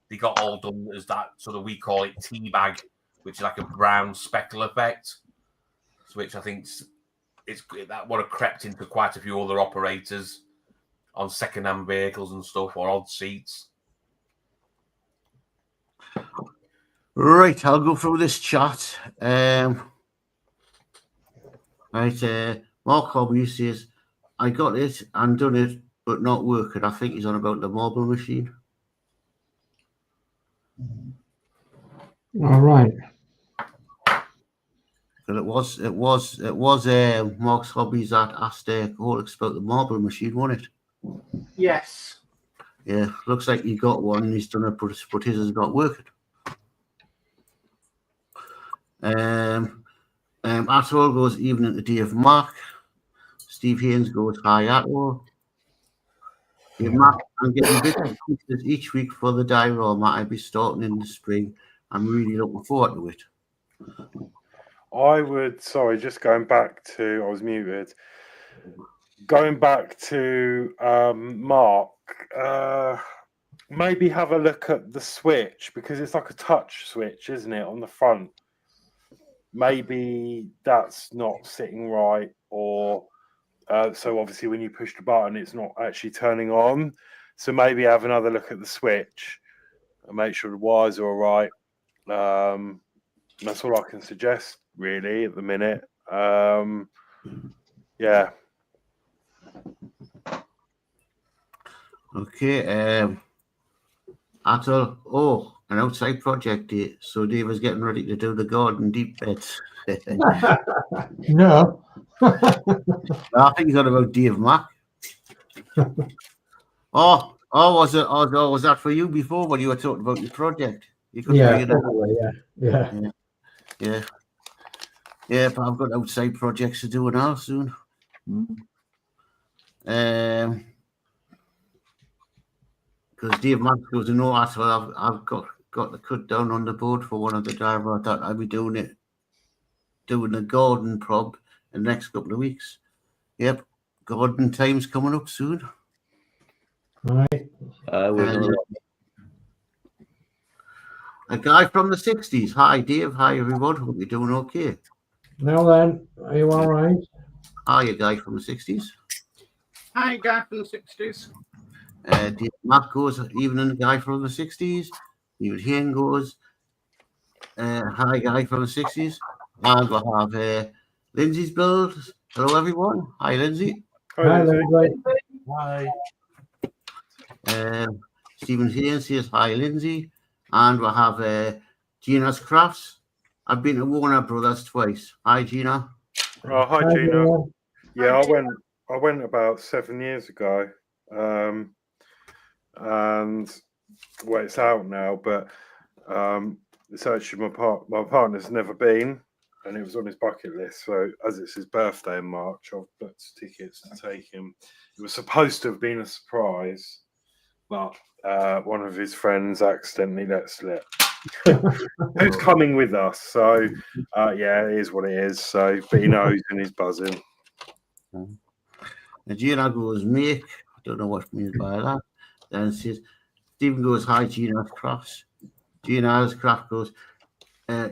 they got all done as that sort of, we call it tea bag, which is like a brown speckle effect, which I think that would have crept into quite a few other operators on second-hand vehicles and stuff, or odd seats. Right, I'll go through this chat. Mark Hobby says, I got it and done it, but not working. I think he's on about the marble machine. All right. But it was Mark's Hobbies that asked Horlixs about the marble machine, wasn't it? Yes. Yeah, looks like he got one and he's done it, but his is not working. Atwell goes evening to Dave Mark. Steve Haynes goes hi Atwell. Dave Mark, I'm getting bits and pieces each week for the diorama. I'll be starting in the spring. I'm really looking forward to it. Just going back to, I was muted. Going back to Mark, maybe have a look at the switch because it's like a touch switch, isn't it, on the front? Maybe that's not sitting right, or So obviously when you push the button, it's not actually turning on. So maybe have another look at the switch and make sure the wires are all right. That's all I can suggest really at the minute. Yeah. Okay. Atul, an outside project day. So Dave is getting ready to do the garden deep beds. No. I think he's on about Dave Mack. Was that for you before when you were talking about your project? You could Yeah, bring it up. probably, yeah. Yeah, but I've got outside projects to do now soon. Because Dave Mack goes, no, that's what I've got the cut down on the board for one of the drivers. I thought I'd be doing the garden prob in the next couple of weeks. Yep, garden time's coming up soon. Right. A guy from the 60s. Hi, Dave. Hi, everyone. Hope you're doing okay. Now then, are you all right? Hi, a guy from the 60s. Hi, guy from the 60s. Dave Mack goes, evening, guy from the 60s. David Hain goes, hi, guy from the 60s. And we'll have Lindsey's build. Hello, everyone. Hi, Lindsey. Hi, Lindsey. Hi. Stephen Hain says, hi, Lindsey. And we'll have Gina's Crafts. I've been to Warner Brothers twice. Hi, Gina. Oh, hi, Gina. Yeah, I went about 7 years ago. And well, it's out now, but it's actually my partner's never been, and it was on his bucket list. So as it's his birthday in March, I've booked tickets to take him. It was supposed to have been a surprise, but one of his friends accidentally let slip. Who's coming with us? So yeah, it is what it is. So, but he knows and he's buzzing. Gina goes, make. I don't know what it means by that. Then says, Stephen goes, hi, Gina's Crafts. Gina's Craft goes,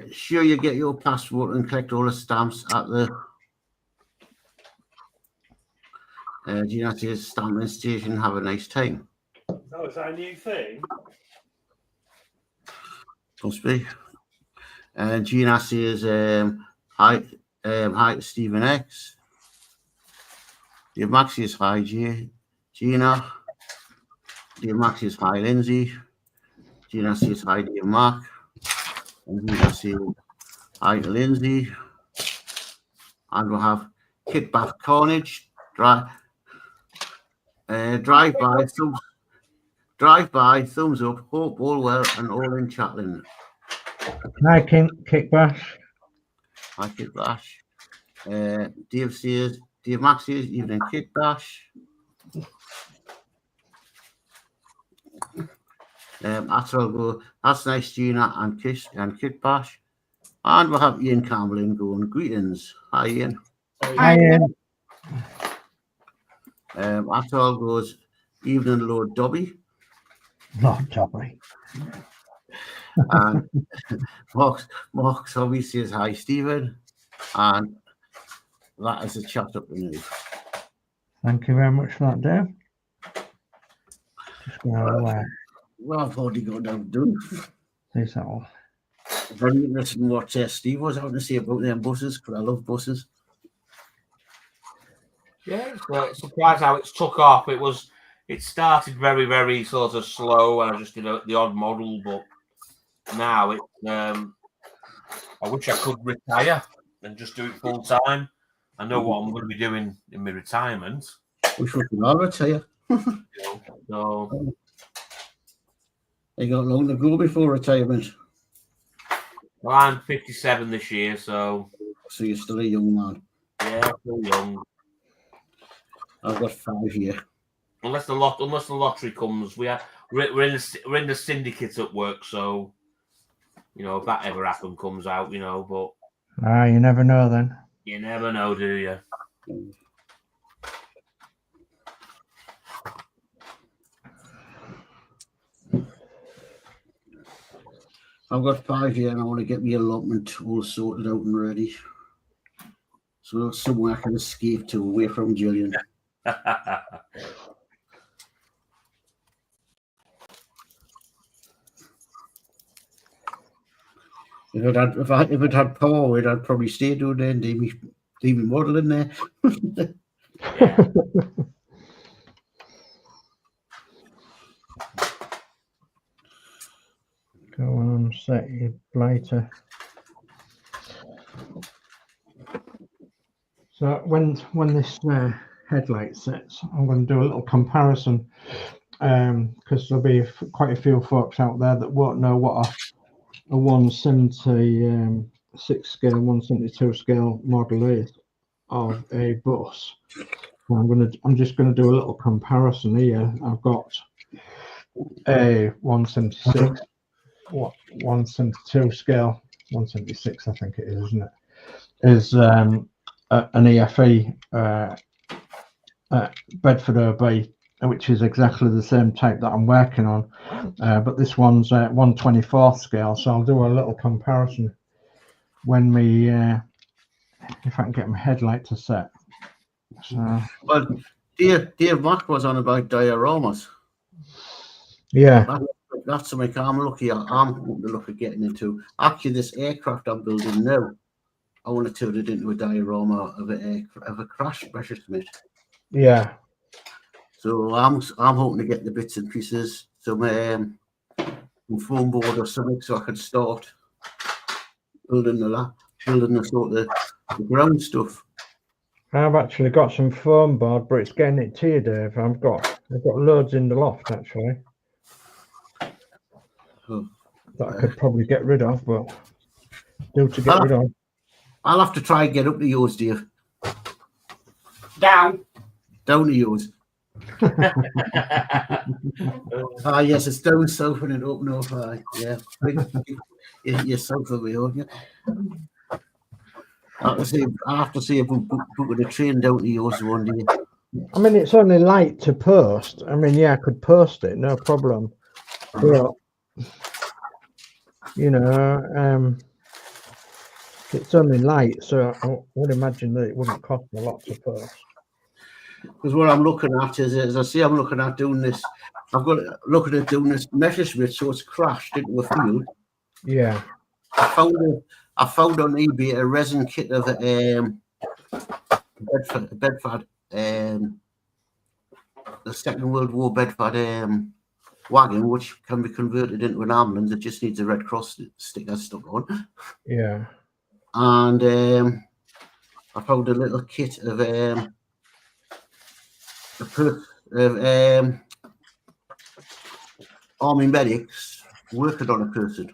sure you get your passport and collect all the stamps at the Gina says, stamping station, have a nice time. Oh, is that a new thing? Must be. And Gina says, hi to Stephen X. Dave Max says, hi, Gina. Dave Max says, hi, Lindsey. Gina says, hi, Dave Mac. And Gina says, hi to Lindsey. And we'll have Kickback Carnage. Drive by, thumbs up, hope all well and all in Chatland. Hi, Kickbash. Hi, Kickbash. Dave Max says, evening, Kickbash. Atul go, that's nice, Gina and Kickbash. And we'll have Ian Campbell in going, greetings. Hi, Ian. Hi, Ian. Atul goes, evening, Lord Dobby. Lord Dobby. And Mark's hobby says, hi, Stephen. And that is a chat up the news. Thank you very much for that, Dave. Just going away. Well, I've already got down done. Is that all? Very interested in what Steve was having to say about them buses, because I love buses. Yeah, it's surprised how it's took off. It started very, very sort of slow, and I just did the odd model, but now it's I wish I could retire and just do it full time. I know what I'm going to be doing in my retirement. Wish we could all retire. So You got long to go before retirement. well, I'm 57 this year, so you're still a young man. yeah, still young. I've got 5 here. Unless the lottery comes, we're in the syndicate at work, so if that ever comes out, but You never know then. you never know, do you? I've got 5 here and I want to get my allotment all sorted out and ready. So somewhere I can escape to away from Gillian. If it had power, I'd probably stay down there and leave me modelling there. Go on, set your blighter. So when this headlight sets, I'm going to do a little comparison because there'll be quite a few folks out there that won't know what a 176 scale, 172 scale model is of a bus. I'm just going to do a little comparison here. I've got a 176, 172 scale, 176 I think it is, isn't it? Is an EFE Bedford OB, which is exactly the same type that I'm working on, but this one's 1/24 scale. So I'll do a little comparison when we, if I can get my headlight to set. So, Well, Dave Mack was on about dioramas. yeah, That's something I'm looking to look at getting into. Actually, this aircraft I'm building now, I want to turn it into a diorama of a crash pressure summit. yeah. So I'm hoping to get the bits and pieces, some foam board or something, so I can start building the sort of the ground stuff. I've actually got some foam board, but it's getting it to you, Dave. I've got loads in the loft actually that I could probably get rid of, but do to get rid of. I'll have to try and get up to yours, Dave. Down. Down to yours. Yes, it's down south and up north. Yeah, you're south of me, aren't you? I have to see if we put a train down to yours one day. I mean, it's only light to post. I mean, yeah, I could post it, no problem. But you know, it's only light, so I would imagine that it wouldn't cost a lot to post. Because what I'm looking at is, as I say, I'm looking at doing this. Looking at doing this measurement, so it's crashed into a field. Yeah. I found on eBay a resin kit of Bedford, the Second World War Bedford wagon, which can be converted into an ambulance. It just needs a Red Cross sticker stuck on. Yeah. And I found a little kit of army medics working on a person.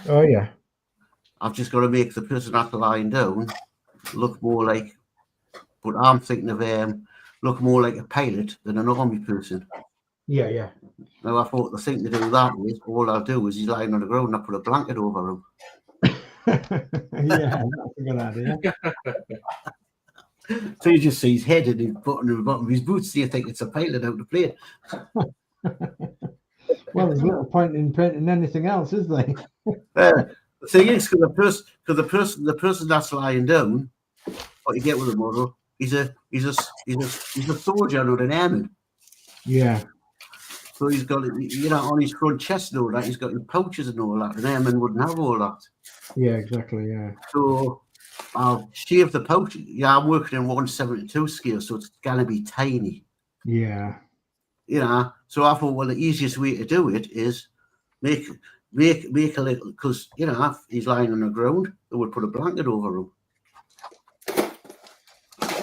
Oh yeah. I've just got to make the person after lying down look more like, but I'm thinking of look more like a pilot than an army person. Yeah, yeah. Now I thought the thing to do that is all I'll do is he's lying on the ground and I put a blanket over him. Yeah, that's a good idea. So you just see his head and his button and the bottom of his boots. Do you think it's a pilot out of plane? Well, there's little point in painting anything else, is there? The thing is, because the person that's lying down, what you get with a model, he's a soldier, not an airman. Yeah. So he's got, you know, on his front chest and all that, he's got his pouches and all that. An airman wouldn't have all that. Yeah, exactly. Yeah. So I'll shave the pouch. Yeah, I'm working in 172 scale, so it's gonna be tiny. Yeah. You know, so I thought, well, the easiest way to do it is make a little, because you know, if he's lying on the ground, they would put a blanket over him. So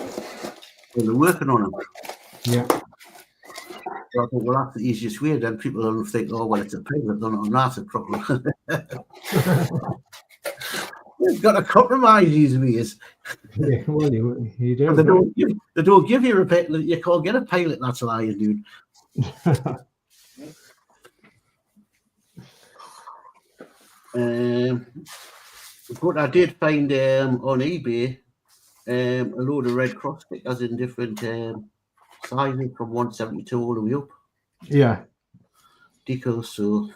they're working on him. Yeah. So I thought, well, that's the easiest way. Then people will think, oh, well, it's a pilot, they're not that's a problem. You've got to compromise these ways. Yeah, well, you do. They don't give you a pilot. You can't get a pilot that's lying, dude. But I did find on eBay a load of Red Cross stickers in different sizes from 172 all the way up. Yeah. Decals, so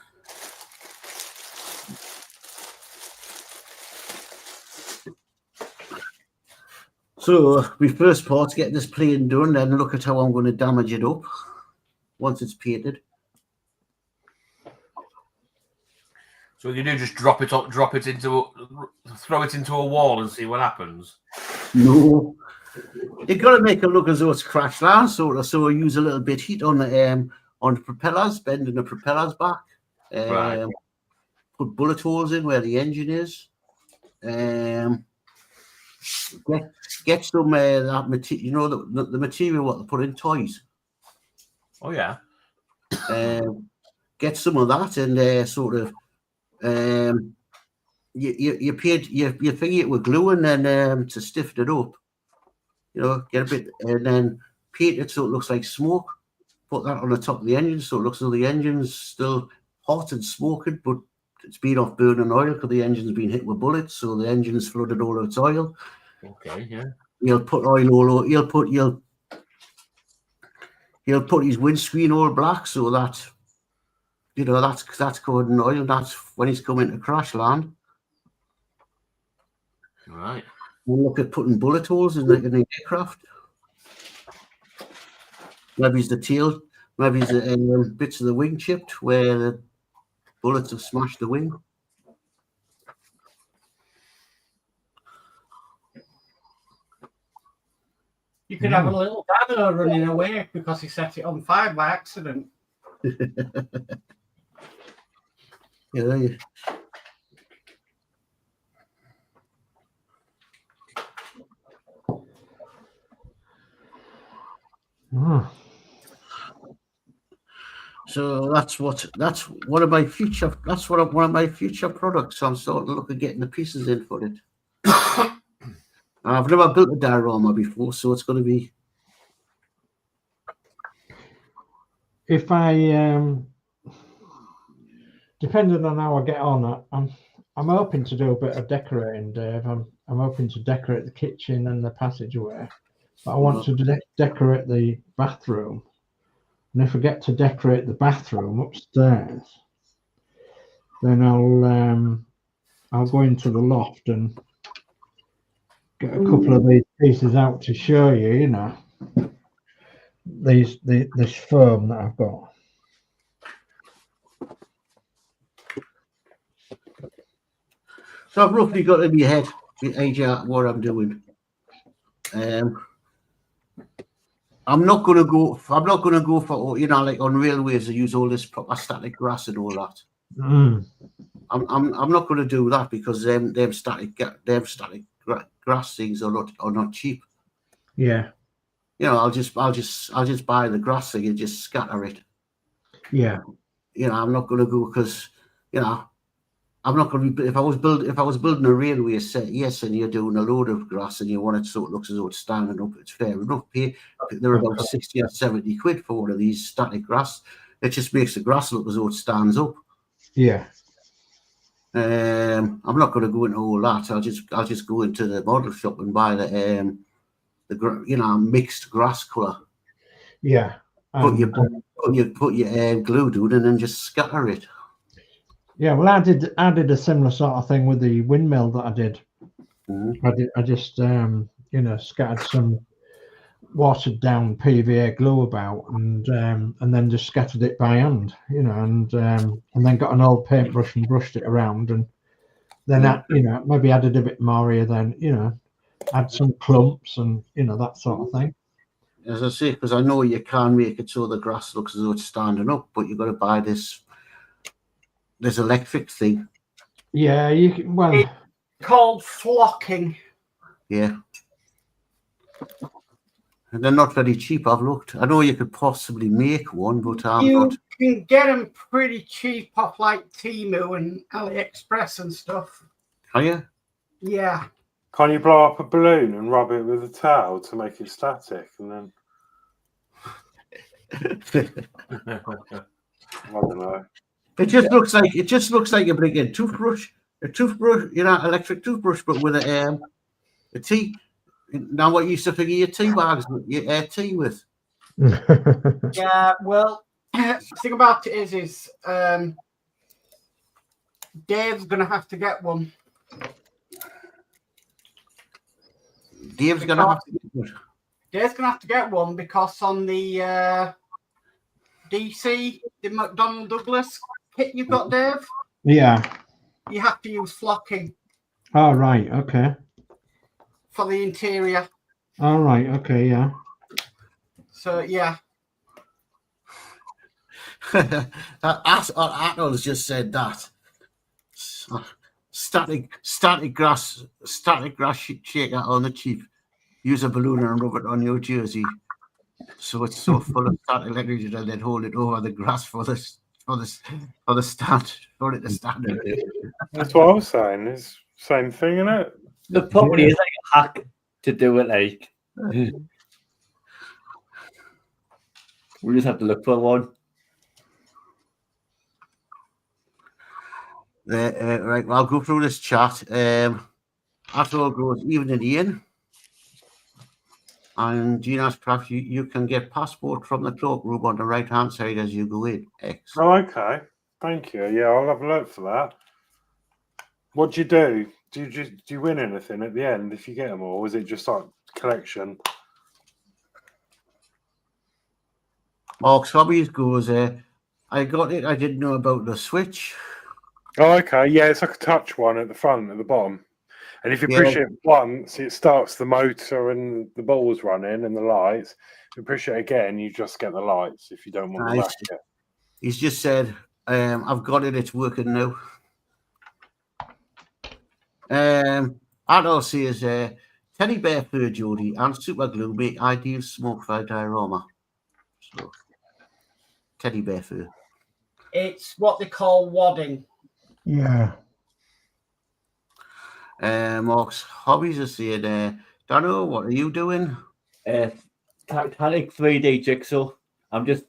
So my first part's getting this plane done, then look at how I'm going to damage it up once it's painted. So you do just throw it into a wall and see what happens. No, you got to make it look as though it's crash land, so I use a little bit heat on the propellers, bending the propellers back. Right. Put bullet holes in where the engine is. Get some that material, you know, the material what they put in toys. Oh yeah. Get some of that and sort of you finger it with glue and then to stiffen it up. You know, get a bit and then paint it so it looks like smoke. Put that on the top of the engine so it looks as though the engine's still hot and smoking, but it's been off burning oil because the engine's been hit with bullets, so the engine's flooded all of its oil. Okay, yeah. He'll put oil all over. He'll put his windscreen all black so that, you know, that's covered in oil. That's when he's coming to crash land. Right. We'll look at putting bullet holes in the aircraft. Maybe it's the tail. Maybe it's the bits of the wing chipped where the bullets have smashed the wing. You could have a little Danno running away because he set it on fire by accident. Yeah. Oh. So that's one of my future products. So I'm starting to look at getting the pieces in for it. I've never built a diorama before, so it's going to be. If I depending on how I get on, I'm hoping to do a bit of decorating, Dave. I'm hoping to decorate the kitchen and the passageway, but I want to decorate the bathroom. And if I get to decorate the bathroom upstairs, then I'll go into the loft and get a couple of these pieces out to show you. You know, this foam that I've got. So I've roughly got in my head what I'm doing. I'm not going to go for, you know, like on railways they use all this proper static grass and all that. I'm not going to do that because them static grass things are not cheap. Yeah. You know, I'll just buy the grass thing and just scatter it. Yeah. You know, I'm not going to go because, you know, I'm not going to be. If I was building a railway set, yes, and you're doing a load of grass and you want it so it looks as though it's standing up, it's fair enough. They're about 60 or 70 quid for one of these static grass. It just makes the grass look as though it stands up. Yeah. I'm not going to go into all that. I'll just go into the model shop and buy the mixed grass colour. Yeah. Put your glue down and then just scatter it. Yeah, well, I did a similar sort of thing with the windmill that I did. I just scattered some watered down PVA glue about and then just scattered it by hand, you know, and then got an old paintbrush and brushed it around, and then maybe added a bit more here, then add some clumps and that sort of thing. As I say, because I know you can make it so the grass looks as though it's standing up, but you've got to buy this electric thing. Yeah, you can. Well, it's called flocking. Yeah. And they're not very cheap, I've looked. I know you could possibly make one, but you can get them pretty cheap off like Temu and AliExpress and stuff. Are you? Yeah. Can't you blow up a balloon and rub it with a towel to make it static, and then I don't know. It just looks like you're bringing a toothbrush, electric toothbrush, but with a tea. Now, what you used to figure your tea bags, your tea with? Yeah, well, the thing about it is Dave's gonna have to get one. Dave's going to have to get one. Dave's going to have to get one because on the DC, the McDonnell Douglas kit you've got, Dave, Yeah. you have to use flocking All right. Okay. for the interior. All right. Okay. Yeah. So, yeah. Arnold's just said that. Static grass shaker on the cheap. Use a balloon and rub it on your jersey, so it's so full of static electricity, and then hold it over the grass for the stand for it to stand in it. That's what I was saying. It's same thing, isn't it? The probably is like a hack to do it. Like we just have to look for one. Right, well, I'll go through this chat. After all goes even in the inn. And Gina's Craft, you can get passport from the cloakroom on the right hand side as you go in. X. Oh, okay. Thank you. Yeah, I'll have a look for that. What do you do? Do you win anything at the end if you get them all? Or is it just like collection? Mark's Hobbies goes, I got it. I didn't know about the switch. Oh, okay. Yeah, it's like a touch one at the front, at the bottom. And if you push it once, it starts the motor and the balls running and the lights. If you push it again, you just get the lights if you don't want the racket. He's just said, I've got it. It's working now. Adol says, teddy bear fur, Geordie, and super glue make ideal smoke-fire diorama. So, teddy bear fur. It's what they call wadding. Yeah. Mark's Hobbies is saying, Danno, what are you doing? Titanic 3D jigsaw. I'm just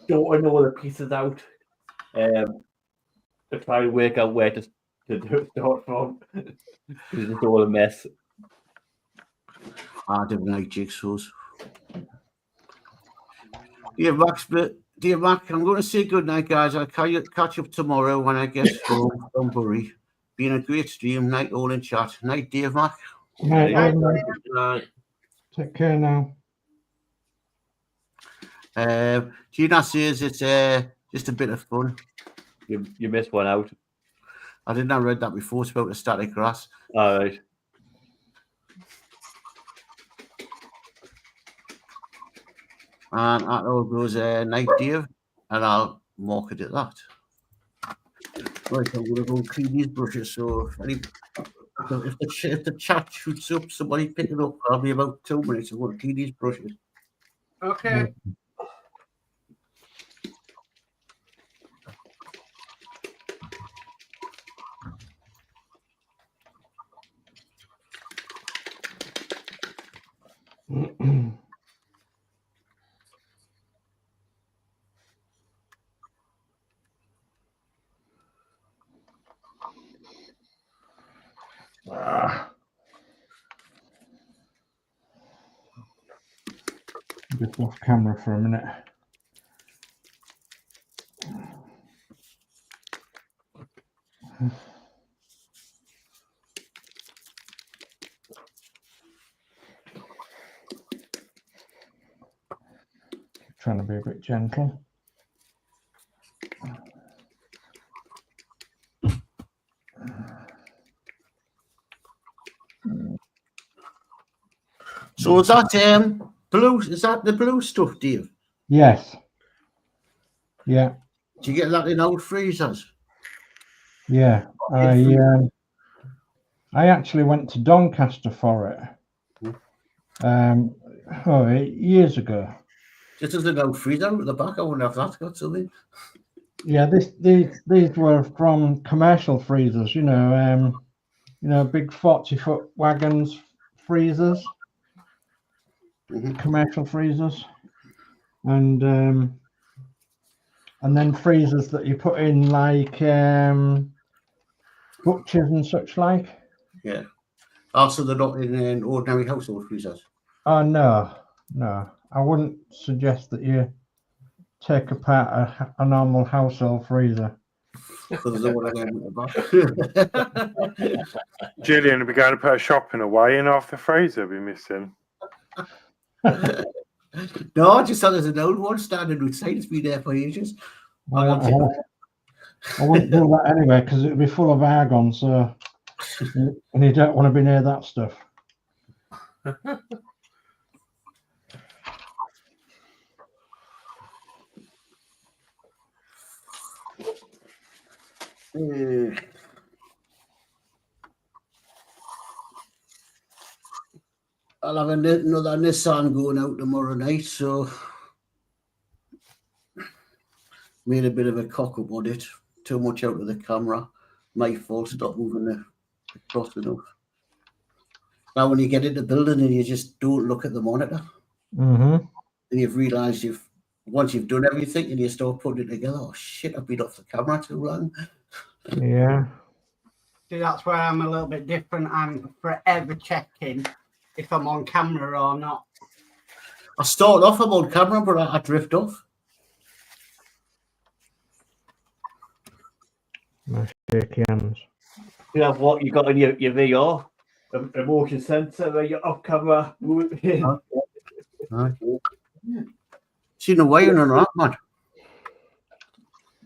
sorting all the pieces out. To try and work out where to start from. It's just all a mess. I don't like jigsaws. Dear Mac, I'm going to say good night, guys. I'll catch up tomorrow when I get home from Bury. Been a great stream. Night all in chat. Night, Dave Mac. Night. Take care now. Gina says it's just a bit of fun. You missed one out. I didn't have read that before. It's about the static grass. All right. And that all goes night, Dave, and I'll mark it at that. Right, I'm going to go clean these brushes. So if the chat shoots up, somebody pick it up. I'll be about 2 minutes. I'm going to clean these brushes. Okay. Just off camera for a minute. Trying to be a bit gentle. So is that blue? Is that the blue stuff, Dave? Yes. Yeah. Do you get that in old freezers? Yeah. I actually went to Doncaster for it. 8 years ago. Just as an old freezer at the back. I wonder if that's got something. Yeah, these were from commercial freezers. You know, big 40-foot wagons freezers. Commercial freezers, and then freezers that you put in like butchers and such like. Yeah. Also, they're not in ordinary household freezers. Oh no, I wouldn't suggest that you take apart a normal household freezer. Because I don't want to get the back. Gillian will be going to put her shopping away, and after Fraser will be missing. No, I just thought there's an old one standing outside. It's been there for ages. I want it. I wouldn't do that anyway because it would be full of argon. So, and you don't want to be near that stuff. I'll have another Nissan going out tomorrow night, so made a bit of a cock up on it. Too much out of the camera. My fault. Stop moving the cross enough. Now, when you get into building and you just don't look at the monitor, and you've realised once you've done everything and you start putting it together, oh shit, I've been off the camera too long. Yeah. See, that's where I'm a little bit different. I'm forever checking if I'm on camera or not. I start off, I'm on camera, but I drift off. My shaky hands. You have what you got in your VR? A motion sensor where you're off camera. Seen the wiring on that, man.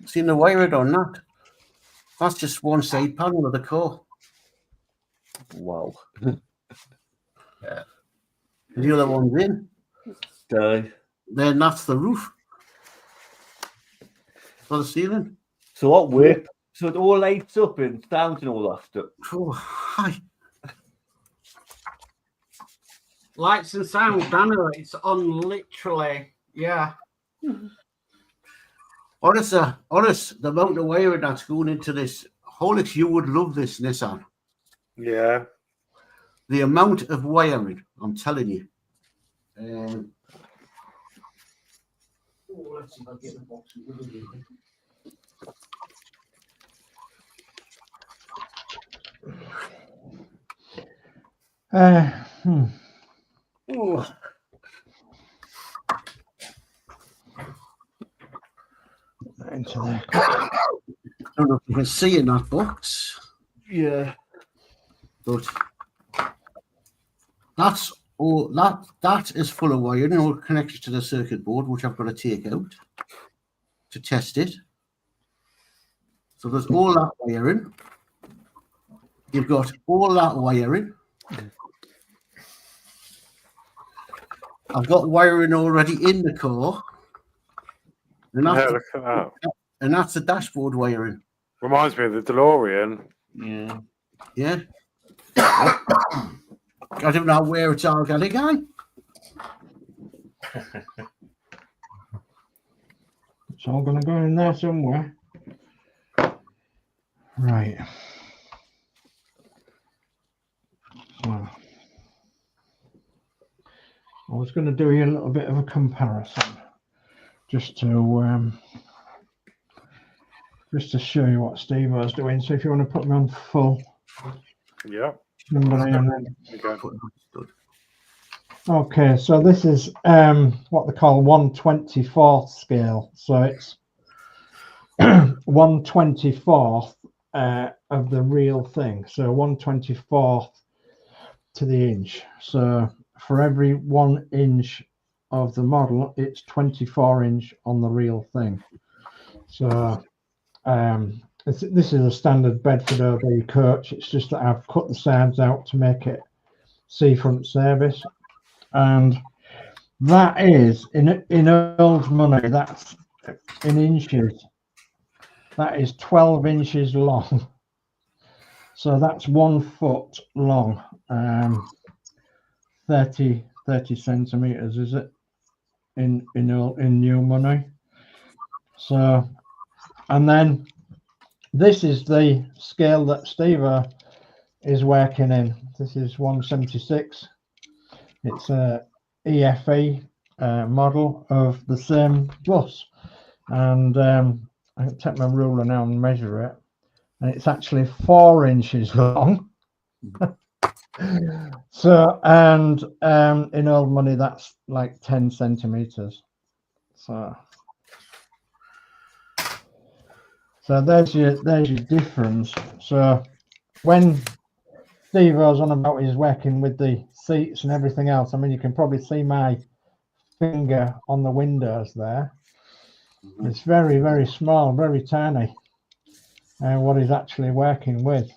Seen the wiring on that. That's just one side panel of the car. Wow. Yeah. The other one's in. Then that's the roof. For the ceiling. So what work? So it all lights up and sounds and all that stuff. Oh, hi. Lights and sound, Danno, it's on literally, yeah. Honest, the amount of wiring that's going into this. Horlixs, you would love this Nissan. Yeah. The amount of wiring, I'm telling you. Let's see if I get the box. Oh. Into there. I don't know if you can see in that box. Yeah. But that's all that is full of wiring all connected to the circuit board, which I've got to take out to test it. So there's all that wiring. You've got all that wiring. I've got wiring already in the car. And that's, Look at that. And that's the dashboard wiring. Reminds me of the DeLorean. Yeah. Yeah. I don't know where it's all going to go. It's all going to go in there somewhere. Right. So, I was going to do you a little bit of a comparison, just to show you what Steve was doing. So if you want to put me on full. Yeah. Okay, so this is what they call 1/24th scale. So it's 1/24th of the real thing. So 1/24th to the inch. So for every 1 inch of the model, it's 24 inch on the real thing. So this is a standard Bedford OB coach. It's just that I've cut the sides out to make it seafront service, and that is in old money. That's in inches. That is 12 inches long. So that's 1 foot long. 30 centimeters, is it? In new money. So, and then this is the scale that Steve is working in. This is 176. It's a EFE model of the same bus, and I can take my ruler now and measure it, and it's actually 4 inches long. So, and in old money, that's like 10 centimeters. So So there's your difference. So when Steve was on about his working with the seats and everything else, I mean, you can probably see my finger on the windows there. It's very, very small, very tiny, what he's actually working with,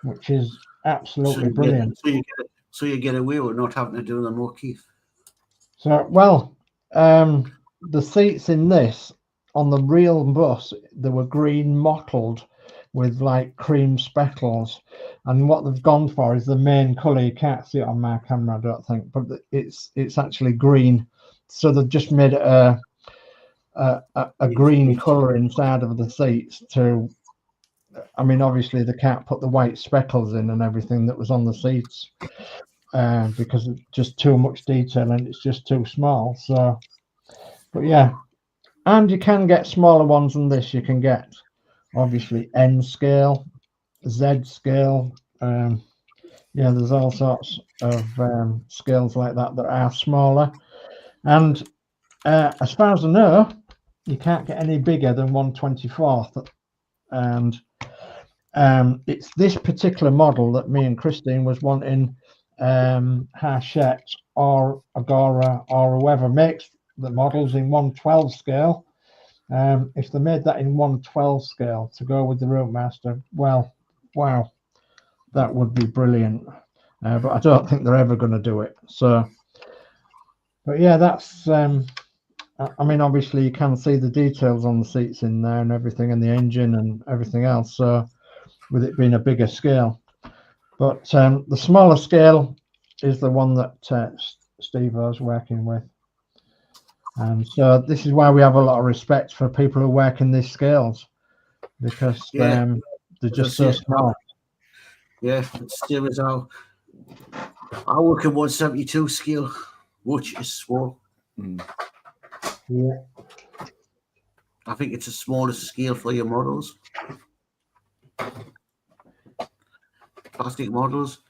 which is absolutely brilliant. So you get away with not having to do the motif. So, well, the seats in this, on the real bus, they were green mottled with like cream speckles, and what they've gone for is the main colour. You can't see it on my camera, I don't think, but it's actually green. So they've just made it a green colour inside of the seats to, I mean, obviously they can't put the white speckles in and everything that was on the seats because it's just too much detail and it's just too small. So, but yeah, and you can get smaller ones than this. You can get obviously N scale, Z scale. Yeah, there's all sorts of scales like that that are smaller. And as far as I know, you can't get any bigger than 1/24th. And it's this particular model that me and Christine was wanting Hachette or Agora or whoever makes the models in 1/12 scale. If they made that in 1/12 scale to go with the Routemeister, well, wow, that would be brilliant. But I don't think they're ever going to do it. So, but yeah, that's. I mean, obviously, you can see the details on the seats in there and everything, and the engine and everything else. So, with it being a bigger scale, but the smaller scale is the one that Steve was working with. And so this is why we have a lot of respect for people who work in these scales, because they're just so small. Yeah, still is how I work in 172 scale, which is small. Yeah, I think it's the smallest scale for your models. Plastic models.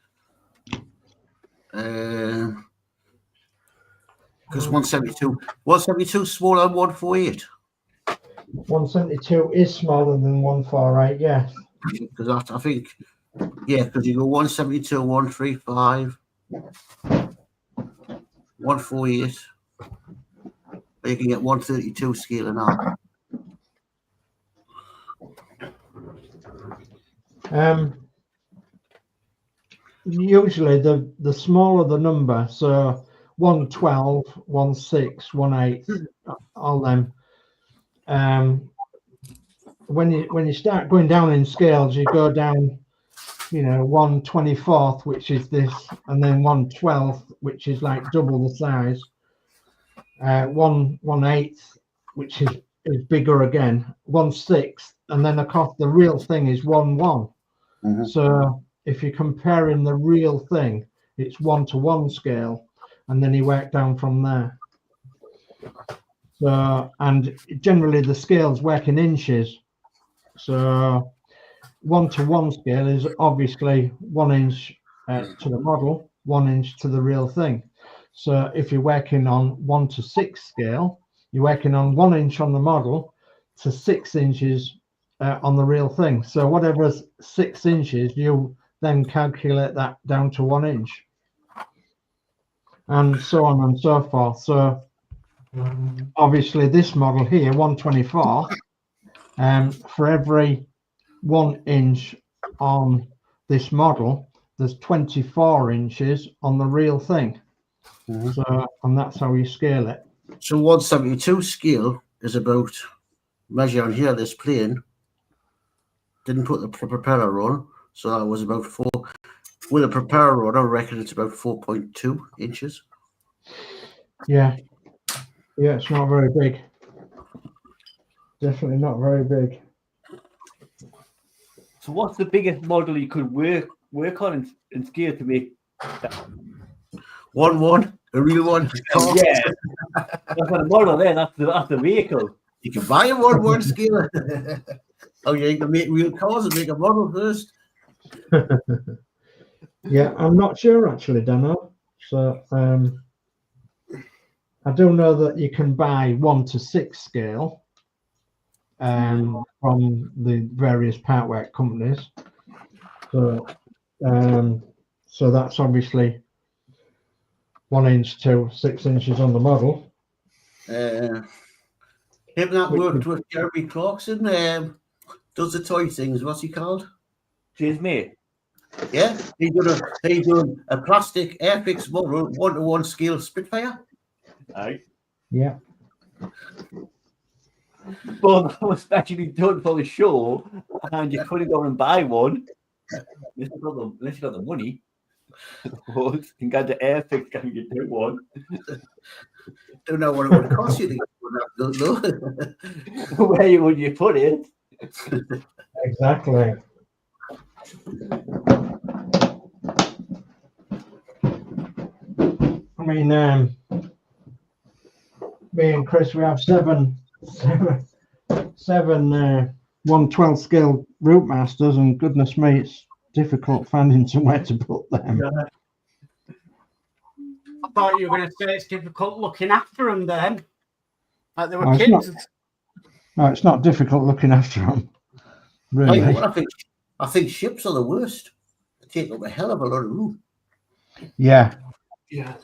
Because 172 smaller than 148. 172 is smaller than 148, yeah. Because I think, yeah, because you go 172, 135, 148, or you can get 132 scale and up. Usually the smaller the number, so 112, 16, 18, all them. When you start going down in scales, you go down, 1/24th, which is this, and then 1/12th, which is like double the size. 1/8, which is bigger again. 1/6, and then of course the real thing is 1/1. So if you're comparing the real thing, it's 1-to-1 scale, and then you work down from there. So, and generally the scales work in inches. So 1-to-1 scale is obviously 1 inch to the model, 1 inch to the real thing. So if you're working on 1-to-6 scale, you're working on 1 inch on the model to 6 inches on the real thing. So whatever's 6 inches, you then calculate that down to 1 inch, and so on and so forth. So obviously this model here, 1/24, for every 1 inch on this model, there's 24 inches on the real thing. So, and that's how you scale it. So 172 scale is about, measure on here, this plane, didn't put the propeller on, so that was about 4. With a propeller on, I reckon it's about 4.2 inches. Yeah, it's not very big. Definitely not very big. So what's the biggest model you could work on in scale to make that? 1-1, a real one. Yeah, that's not a model there. That's the vehicle. You can buy a 1-1 scale. Oh yeah, you can make real cars and make a model first. Yeah, I'm not sure actually, Danno. So I do know that you can buy 1-to-6 scale, from the various partwork companies. So, so that's obviously 1 inch to 6 inches on the model. Him that worked with Jeremy Clarkson, does the toy things. What's he called? Cheers, mate. Yeah, he done a plastic airfix model 1-to-1 scale Spitfire. Aye. Yeah. But that was actually done for the show, and you couldn't go and buy one unless you got the money. But you can get the airfix, can you do one? Don't know what it would cost you to get one. Don't know. Where would you put it? Exactly. I mean, me and Chris, we have seven 1/12 scale route masters, and goodness me, it's difficult finding somewhere to put them. I thought you were going to say it's difficult looking after them then. Like they were Oh, it's kids. No, it's not difficult looking after them. Really. I think ships are the worst. They take up a hell of a lot of room. Yeah. Yeah.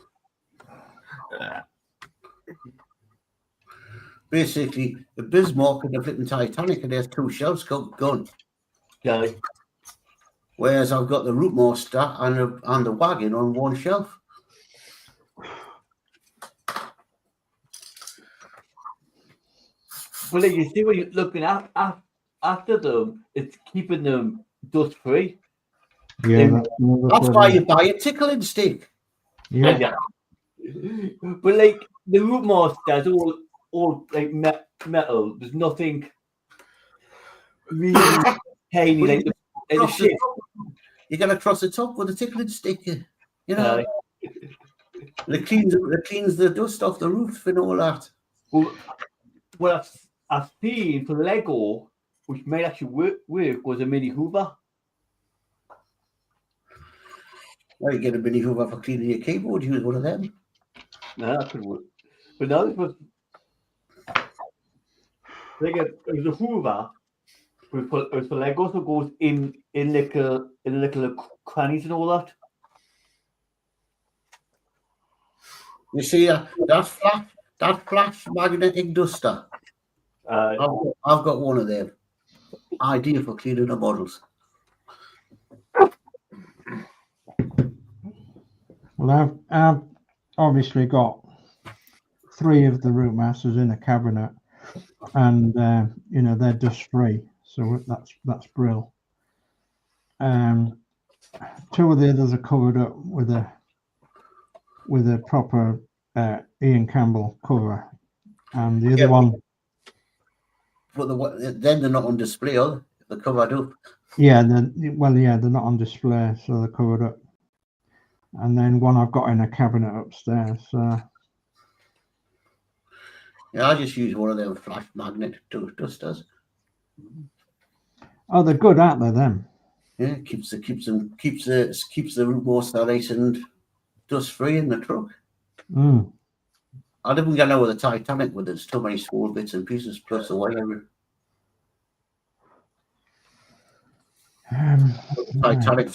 Basically, the Bismarck and the flipping Titanic, and there's 2 shelves gone. Yeah. Whereas I've got the Route Master and the wagon on 1 shelf. Well, like you see, when you're looking after them, it's keeping them dust free. Yeah. That's why you buy a tickling stick. Yeah. But like the root master is all like metal. There's nothing really tiny like the shit. You're gonna cross the top with a tickling stick. You know, it cleans the dust off the roof and all that. Well, I've seen for Lego, which may actually work, was a mini Hoover. Well, you get a mini Hoover for cleaning your keyboard. Use one of them. No, that could work. But no, it was like it was a Hoover. It was for Lego, so it goes in little crannies and all that. You see that flat magnetic duster. I've got one of them. Ideal for cleaning the models. Well, I've obviously got 3 of the route masters in a cabinet, and you know, they're dust free, so that's brill. 2 of the others are covered up with a proper Ian Campbell cover, and the other one. But then they're not on display, are they? They're covered up. Yeah, they're not on display, so they're covered up. And then one I've got in a cabinet upstairs. Yeah, I just use one of them flash magnet dusters. Oh, they're good, aren't they? Them. Yeah, keeps the root more nice and dust free in the truck. Mm. I didn't get out with the Titanic with its too many small bits and pieces plus the wire. The Titanic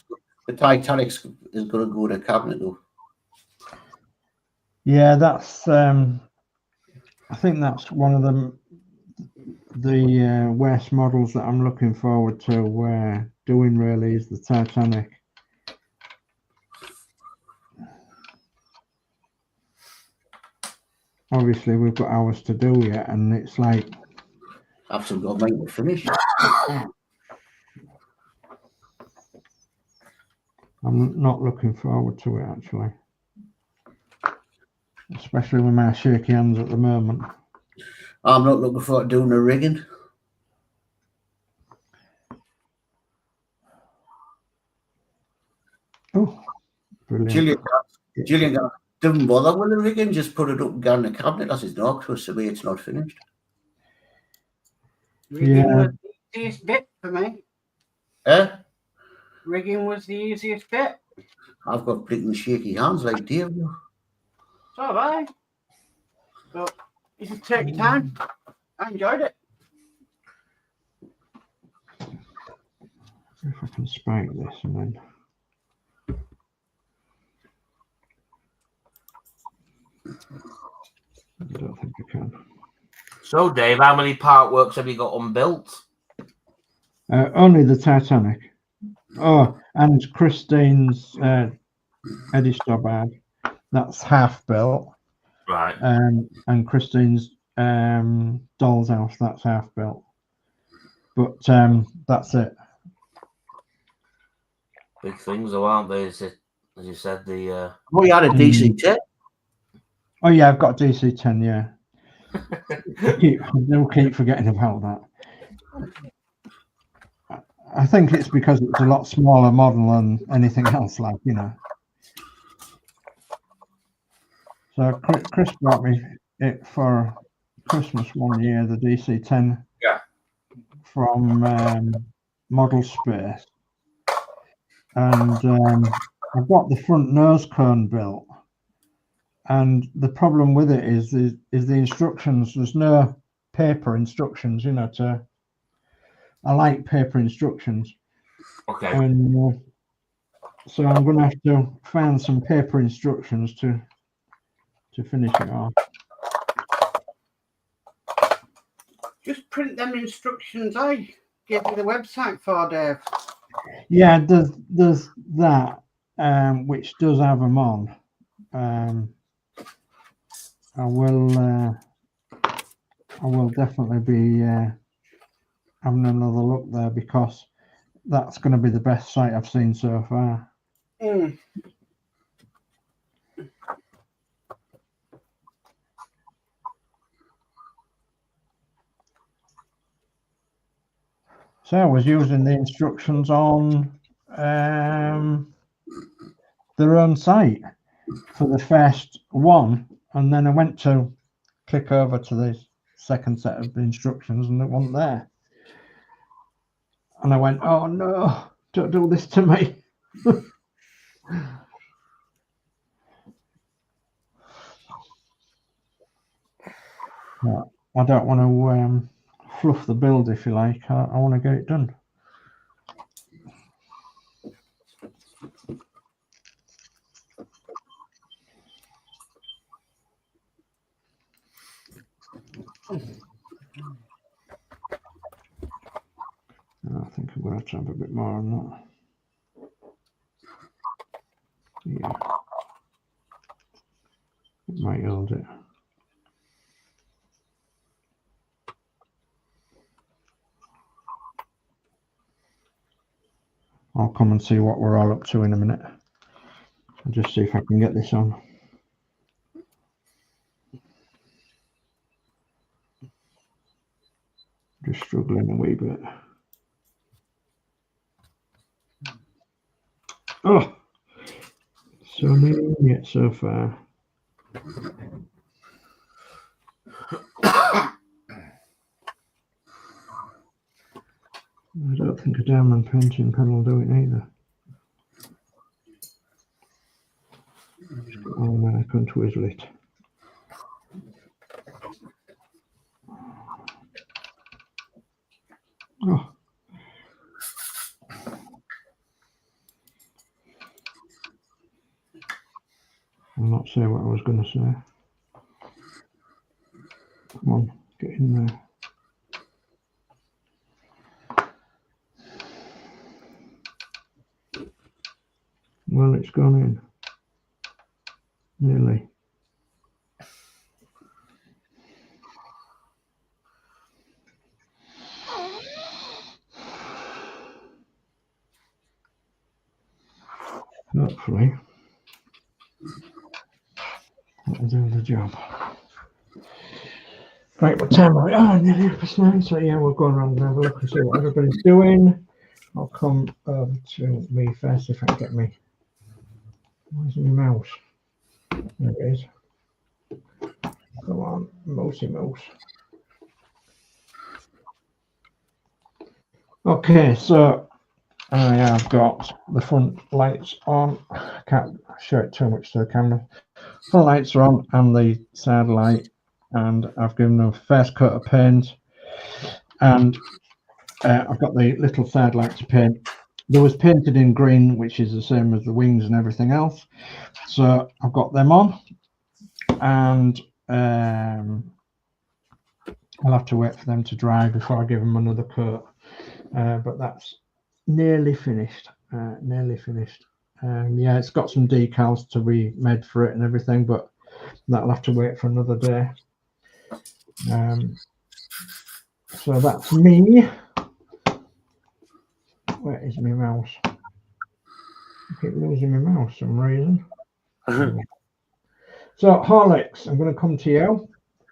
is going to go in a cabinet though. Yeah, that's. I think that's one of the worst models that I'm looking forward to doing. Really, is the Titanic. Obviously, we've got hours to do yet, and it's like I've still got mine to finish. I'm not looking forward to it actually, especially with my shaky hands at the moment. I'm not looking forward to doing the rigging. Oh, brilliant! Gillian didn't bother with the rigging, just put it up and down the cabinet as it's not, because the way it's not finished. Rigging was the easiest bit for me. Rigging was the easiest bit. I've got blinking shaky hands like Dave. So have I. But you should take your time. I enjoyed it. If I can spike this and then. I don't think I can. So, Dave, how many Partworks have you got unbuilt? Only the Titanic. Oh, and Christine's Eddystone bag. That's half built. Right. And Christine's doll's house. That's half built. But that's it. Big things, though, aren't they? As you said, the. Oh, you had a DC-10? Oh yeah, I've got DC-10. Yeah. They'll keep forgetting about that. I think it's because it's a lot smaller model than anything else, like, you know. So Chris brought me it for Christmas one year, the DC-10. Yeah. From Model Space, and I've got the front nose cone built, and the problem with it is the instructions. There's no paper instructions, you know. I like paper instructions. Okay. And so I'm going to have to find some paper instructions to finish it off. Just print them instructions I gave you the website for, Dave. Yeah, there's that, which does have them on. I will definitely be having another look there, because that's going to be the best site I've seen so far. Mm. So I was using the instructions on their own site for the first one, and then I went to click over to the second set of instructions and it wasn't there. And I went, oh no, don't do this to me. I don't want to fluff the build, if you like. I want to get it done. I think I'm going to have to have a bit more on that. Yeah. It might hold it. I'll come and see what we're all up to in a minute. I'll just see if I can get this on. Just struggling a wee bit. Oh, so nearly yet so far. I don't think a diamond painting pen will do it either. Oh man, I couldn't twizzle it. Oh. I'll not say what I was going to say. Come on, get in there. Well, it's gone in. Nearly. Hopefully. That'll do the job. Right, what time are we? Oh, nearly 9:30. So yeah, we'll go around and have a look and see what everybody's doing. I'll come over to me first if I can get me. Where's my mouse? There it is. Come on, mousey mouse. Okay, so I have got the front lights on. I can't show it too much to the camera. Front lights are on and the side light, and I've given them a first coat of paint, and I've got the little side light to paint. There was painted in green, which is the same as the wings and everything else. So I've got them on, and I'll have to wait for them to dry before I give them another coat. But that's nearly finished. Nearly finished. Yeah, it's got some decals to be made for it and everything, but that'll have to wait for another day. So that's me. Where is my mouse? I keep losing my mouse for some reason. So Horlixs, I'm going to come to you.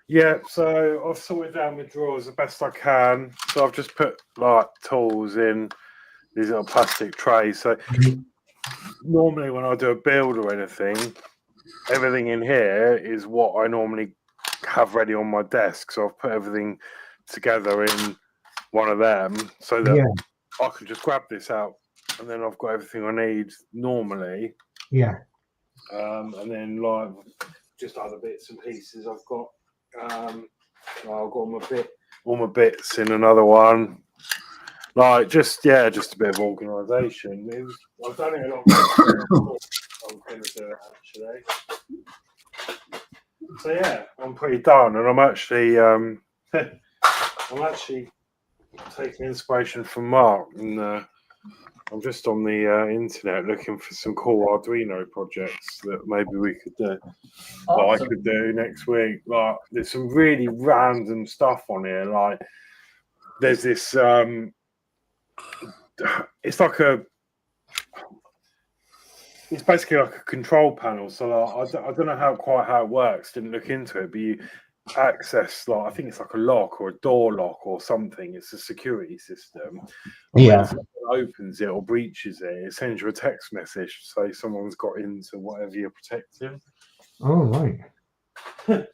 Yeah, so I've sorted out my drawers the best I can. So I've just put like tools in these little plastic trays. So normally when I do a build or anything, everything in here is what I normally have ready on my desk. So I've put everything together in one of them so that I can just grab this out and then I've got everything I need normally. Yeah. And then like just other bits and pieces I've got. I've got all my bits in another one. Like just a bit of organisation. I've done it a lot more. I'm going to do it actually. So yeah, I'm pretty done, and I'm actually taking inspiration from Mark, and I'm just on the internet looking for some cool Arduino projects that maybe we could do. Awesome. I could do next week. Like, there's some really random stuff on here. Like, there's this. It's basically like a control panel. So like, I don't know how it works. Didn't look into it, but you access I think it's like a lock or a door lock or something. It's a security system. Yeah. When someone opens it or breaches it sends you a text message to say someone's got into whatever you're protecting. Oh right.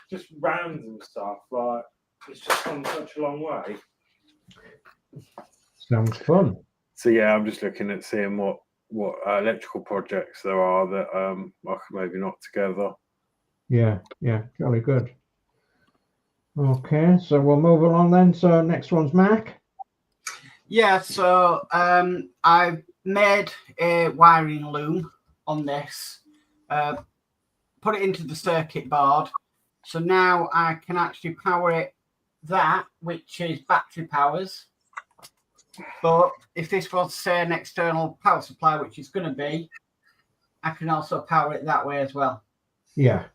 Just random stuff. Like it's just come such a long way. Sounds fun. So yeah, I'm just looking at seeing what electrical projects there are that I could maybe knock together. Yeah, jolly good. Okay, so we'll move along then. So next one's Mac. Yeah, so I made a wiring loom on this, put it into the circuit board. So now I can actually power it which is battery powers. But if this was, say, an external power supply, which it's going to be, I can also power it that way as well. Yeah.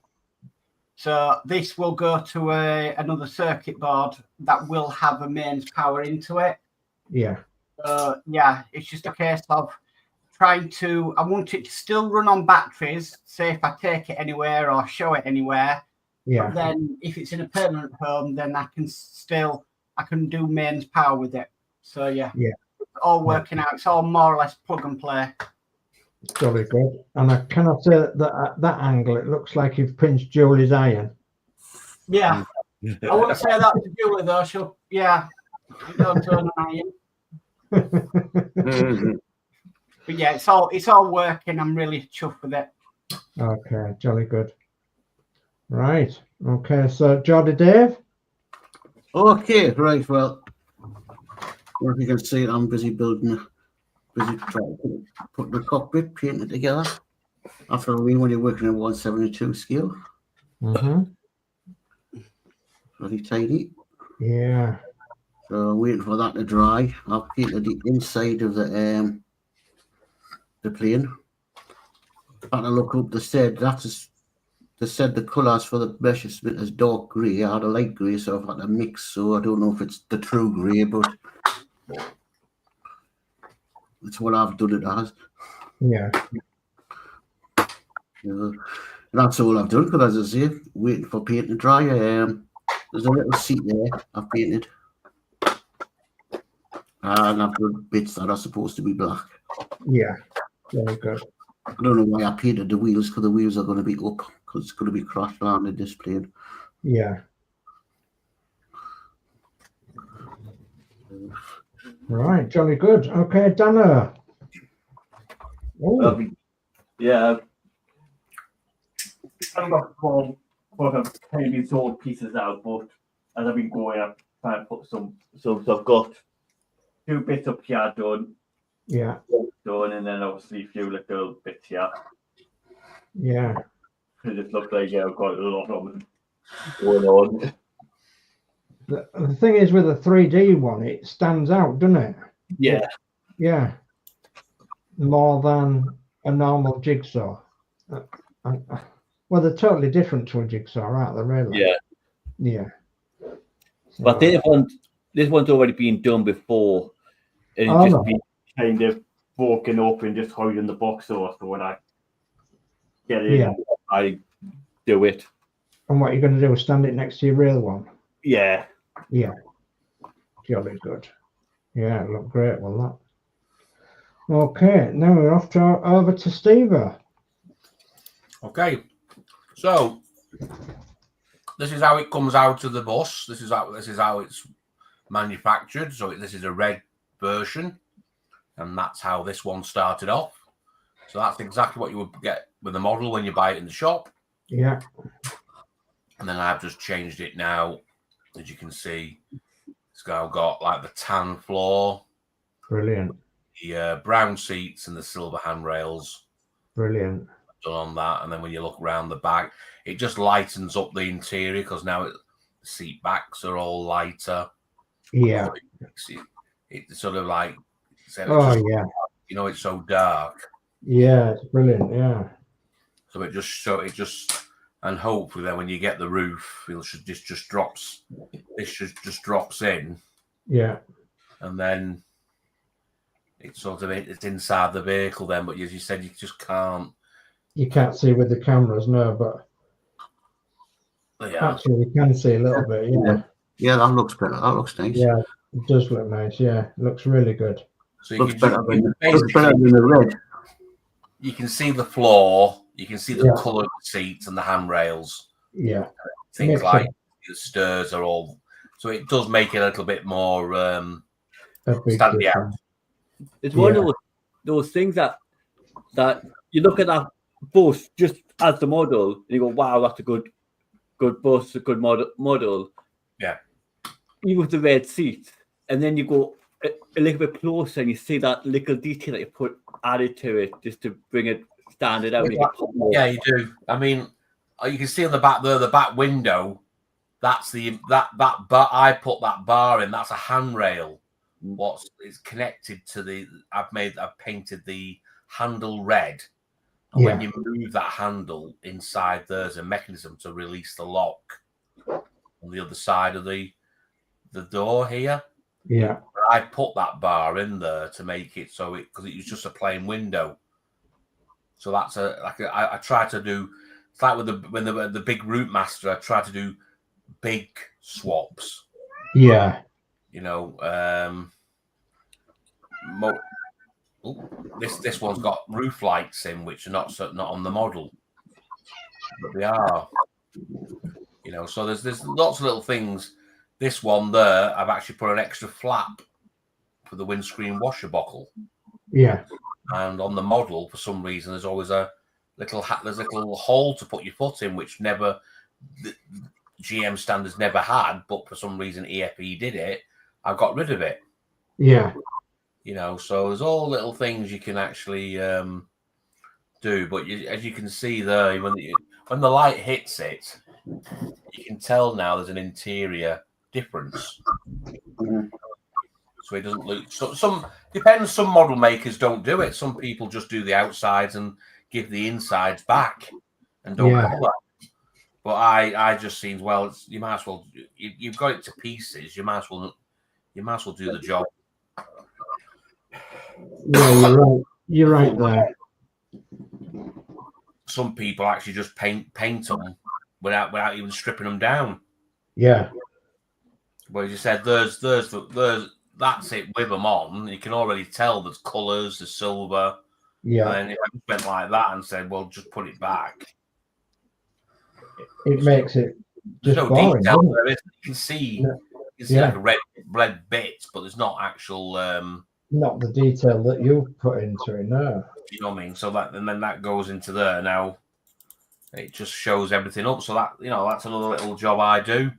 So this will go to another circuit board that will have a mains power into it. Yeah. Yeah, it's just a case of trying to, I want it to still run on batteries, say if I take it anywhere or show it anywhere. Yeah. But then if it's in a permanent home, then I can do mains power with it. So yeah, it's all working out. It's all more or less plug and play. Jolly good. And I cannot say that at that angle, it looks like you've pinched Julie's iron. Yeah. I wouldn't say that to Julie though. She'll, don't turn an iron. But yeah, it's all working. I'm really chuffed with it. Okay, jolly good. Right. Okay, so Geordie Dave. Okay, right. Well, if you can see it, I'm busy trying to put the cockpit, paint it together. After all, when you're working at 172 scale. Pretty tidy. Yeah. So waiting for that to dry. I've painted the inside of the plane. I had to look up. They said the colours for the measurement is dark grey. I had a light grey, so I've had to mix. So I don't know if it's the true grey, but that's what I've done it as. Yeah. That's all I've done, because as I say, waiting for paint to dry. There's a little seat there I've painted. And I've done bits that are supposed to be black. Yeah. Very good. I don't know why I painted the wheels, because the wheels are going to be up, because it's going to be crash landed this plane. Yeah. Right, jolly good. Okay, Danno. Yeah. I've got four tiny sold pieces out, but as I've been going, I've tried to put some. So I've got 2 bits up here done. Yeah. done, and then obviously a few little bits here. Yeah. It just looks like I've got a lot of them going on. The thing is with a 3D one, it stands out, doesn't it? Yeah. Yeah. More than a normal jigsaw. Well, they're totally different to a jigsaw, aren't they, really? Yeah. Yeah. But this one's already been done before, and it's just been kind of broken up and just hiding the box. So when I get it, I do it. And what you're going to do is stand it next to your real one? Yeah. Yeah. Jolly good. Yeah, it looked great, well, that. Okay, now we're off over to Steve. Okay, so this is how it comes out of the bus. This is how it's manufactured. So this is a red version, and that's how this one started off. So that's exactly what you would get with the model when you buy it in the shop. Yeah. And then I've just changed it now, as you can see. It's got like the tan floor, Brilliant. the brown seats, and the silver handrails. Brilliant. Done on that, and then when you look around the back, it just lightens up the interior because now the seat backs are all lighter. Yeah. It's sort of like, yeah. You know, it's so dark. Yeah, it's brilliant. Yeah. So it just, and hopefully then when you get the roof, this just drops in. Yeah. And then it's inside the vehicle then, but as you said, you just can't. You can't see with the cameras, no, but actually you can see a little bit. Yeah. Yeah, that looks better. That looks nice. Yeah, it does look nice. Yeah, it looks really good. So looks better than the red. You can see the floor, you can see the colour of the seats and the handrails. Yeah. Things like the stairs are all, so it does make it a little bit more standing out. It's one of those things that you look at that bus just as the model and you go, wow, that's a good bus, a good model. Yeah. Even with the red seats, and then you go a little bit closer and you see that little detail that you added to it just to bring it standing out. Yeah, you do. I mean, you can see on the back there, the back window. That's that bar. I put that bar in. That's a handrail. It's connected to I've painted the handle red. And when you move that handle inside, there's a mechanism to release the lock on the other side of the door here. Yeah. I put that bar in there to make it so because it was just a plain window. So that's I try to do. It's like with the big Route Master. I try to do big swaps. Yeah. You know, this one's got roof lights in, which are not on the model, but they are. You know, so there's lots of little things. This one there, I've actually put an extra flap for the windscreen washer buckle. Yeah. And on the model, for some reason, there's always a little hole to put your foot in, which the GM standards never had, but for some reason EFE did it. I got rid of it. Yeah. You know, so there's all little things you can actually do. But as you can see there, when the light hits it, you can tell now there's an interior difference. So it doesn't look. So some model makers don't do it. Some people just do the outsides and give the insides back and don't bother. But I just seems you might as well. You've got it to pieces. You might as well do the job. Yeah, you're right there. Some people actually just paint them without even stripping them down. Yeah. Well, as you said, there's that's it with them on. You can already tell there's colours, there's silver. Yeah. And if I went like that and said, well, just put it back. It makes it just no boring, detail doesn't there. it? You can see like a red bit, but there's not actual not the detail that you put into it, no. You know what I mean? So then that goes into there. Now it just shows everything up. So that's another little job I do.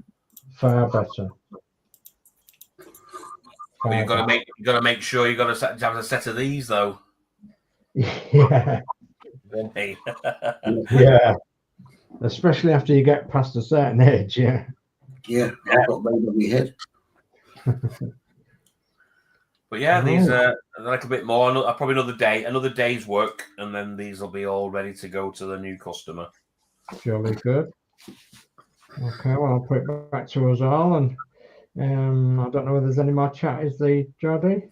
Far better. But you've got to make sure you've got to have a set of these though. Yeah. Hey. Yeah. Especially after you get past a certain age, yeah. Yeah, I've got mine on my head. But yeah, these are like a bit more. Probably another day's work, and then these will be all ready to go to the new customer. Jolly good. Okay, well, I'll put it back to us all, and I don't know whether there's any more chat. Is there, Geordie?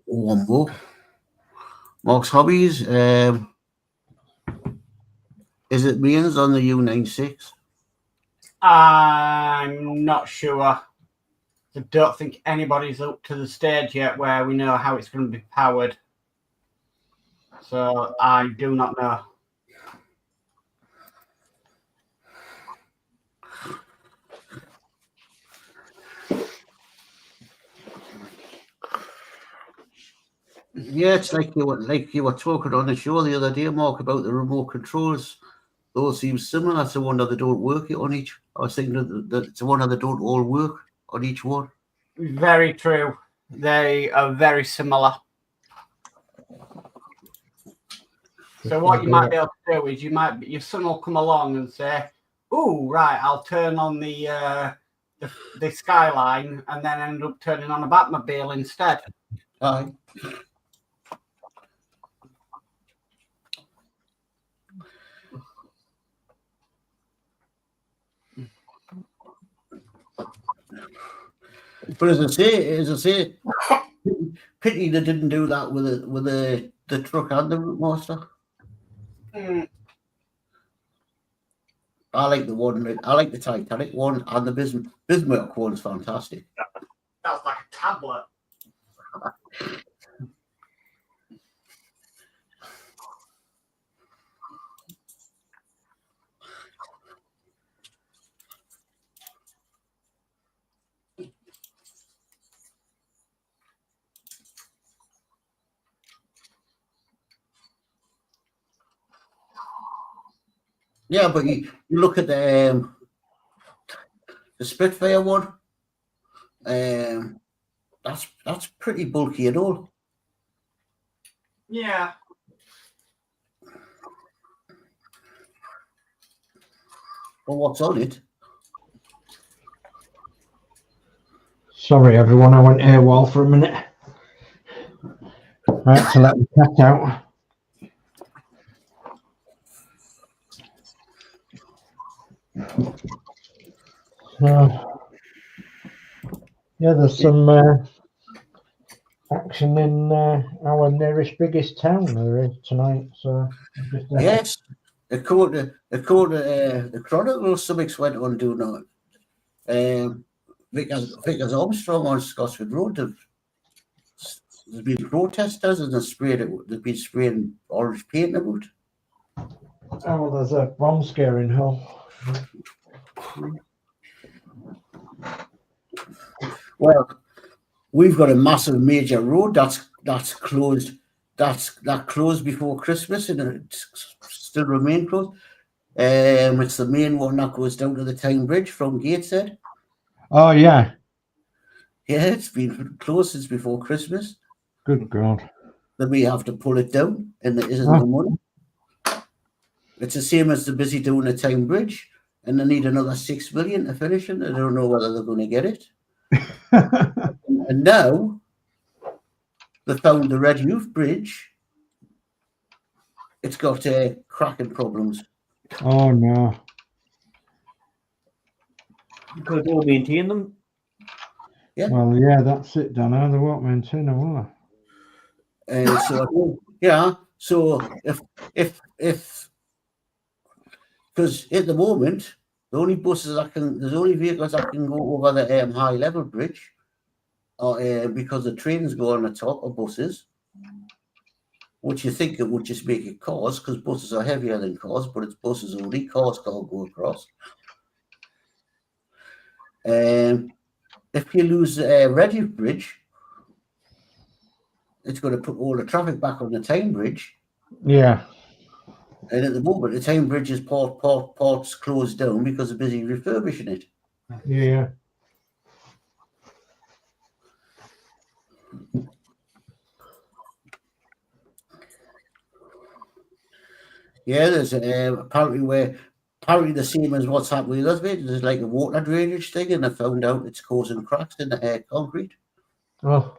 One more. Mark's Hobbies. Is it Means on the U96? I'm not sure. I don't think anybody's up to the stage yet where we know how it's going to be powered. So I do not know. Yeah, it's like you were talking on the show the other day, Mark, about the remote controls. Those seem similar. That's the one that they don't work on each. I was thinking that it's the one that they don't all work on each one. Very true. They are very similar. So what you might be able to do is your son will come along and say, "Oh, right, I'll turn on the skyline," and then end up turning on a Batmobile instead. Aye. But as I say, pity they didn't do that with the truck and the Route Master. I like the Titanic one, and the Bismarck one's fantastic. That's like a tablet. Yeah, but you look at the Spitfire one. That's pretty bulky and all. Yeah. Well, what's on it? Sorry, everyone. I went AWOL for a minute. I had to let the cat out. Yeah, there's some action in our nearest biggest town there is tonight. So Yes, according to the Chronicle, something's went on doing that. Vickers Armstrong on Scotsford Road. There's been protesters and they've been spraying orange paint about. Oh, there's a bomb scare in Hull. Well, we've got a massive major road that's closed. That closed before Christmas, and it's still remain closed. It's the main one that goes down to the Tyne Bridge from Gateshead. Oh yeah. Yeah, it's been closed since before Christmas. Good God. Then we have to pull it down, and there isn't the money. It's the same as the busy doing the Tyne Bridge, and they need another 6 million to finish it. I don't know whether they're going to get it. And now they found the Red Youth Bridge. It's got cracking problems. Oh no. Because they don't maintain them. Yeah. Well, yeah, that's it, Danno. They won't maintain them, will they? So yeah. So if because at the moment the only vehicles that can go over the high level bridge are because the trains go on the top of buses, which you think it would just make it cars because buses are heavier than cars, but it's buses only. Cars can't go across. If you lose the Red Youth Bridge, it's going to put all the traffic back on the Tyne Bridge. Yeah. And at the moment, the Tyne Bridge's port's closed down because they're busy refurbishing it. Yeah. Yeah, there's apparently the same as what's happening with us. There's like a water drainage thing, and I found out it's causing cracks in the concrete. Oh.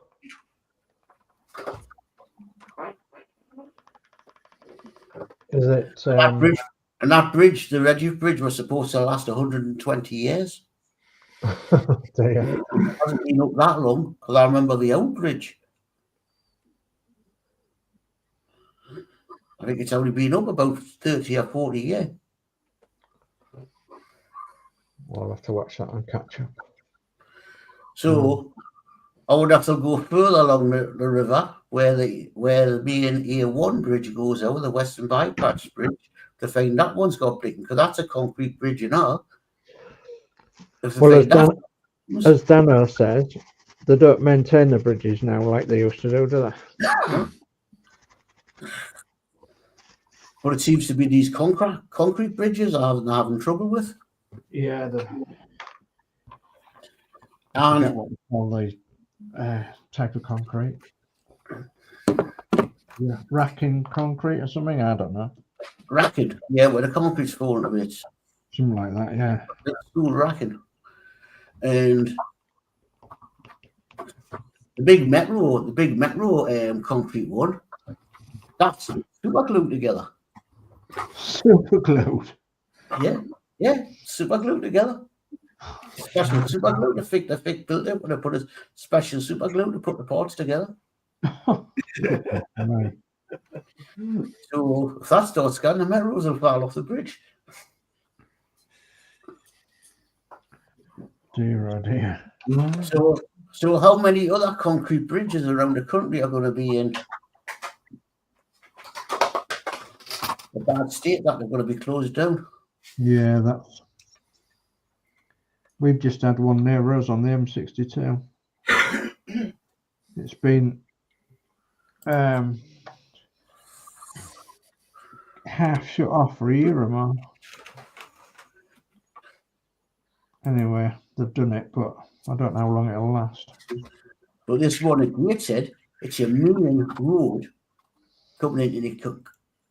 Is it? That bridge, the Redheugh Bridge, was supposed to last 120 years. Dear. It hasn't been up that long, because I remember the old bridge. I think it's only been up about 30 or 40 years. Well, I'll have to watch that and catch up. So I would have to go further along the river where the main A1 bridge goes over, the Western Bypass Bridge, to find that one's got breaking, because that's a concrete bridge, you know. Well, as Danno says, they don't maintain the bridges now like they used to do they? But it seems to be these concrete bridges I'm having trouble with. Yeah, And what we call the type of concrete. Yeah, racking concrete or something. I don't know. racking, yeah, where the concrete's falling a bit. Something like that. Yeah. It's school racking. And the big metro concrete one, that's super glued together. Super glued. Yeah, super glued together. Special super glue to fit the thick building when I put a special super glue to put the parts together. Right. So if that starts going, the metals will fall off the bridge. Dear, oh dear. So how many other concrete bridges around the country are going to be in a bad state that they're going to be closed down? Yeah, that's. We've just had one near us on the M62. It's been half shut off for a year or more. Anyway, they've done it, but I don't know how long it'll last. But this one at Gateshead, it's a main road coming into the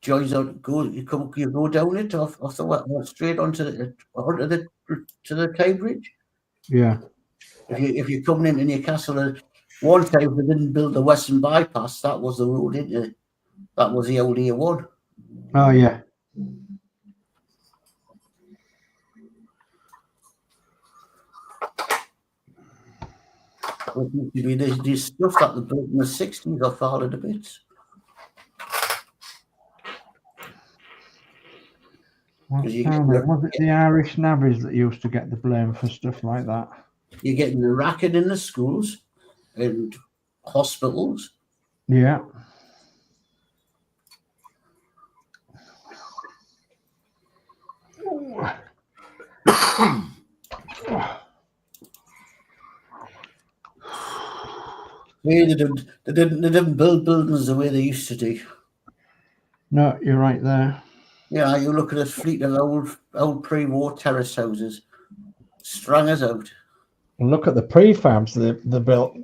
joins out. You go down it off the straight onto the Tyne Bridge. Yeah. If you're coming into Newcastle, one time they didn't build the Western Bypass. That was the road into. That was the old A1. Oh yeah. There's stuff that they built in the 60s are falling to bits. Was it the Irish navvies that used to get the blame for stuff like that? You're getting the racking in the schools and hospitals. Yeah. They didn't build buildings the way they used to do. No, you're right there. Yeah, you look at a fleet of old pre-war terrace houses, strung us out. And look at the prefabs they built.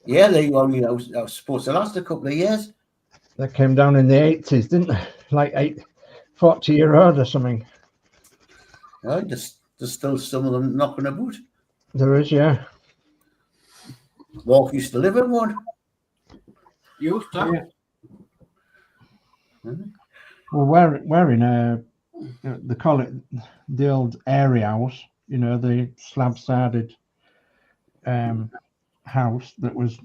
Yeah, they only I was supposed to last a couple of years. They came down in the 80s, didn't they? Like 40-year-old or something. Yeah, there's still some of them knocking about. There is, yeah. Walk used to live in one. Used to. Yeah. Well, we're in they call it the old area house, you know, the slab-sided house that was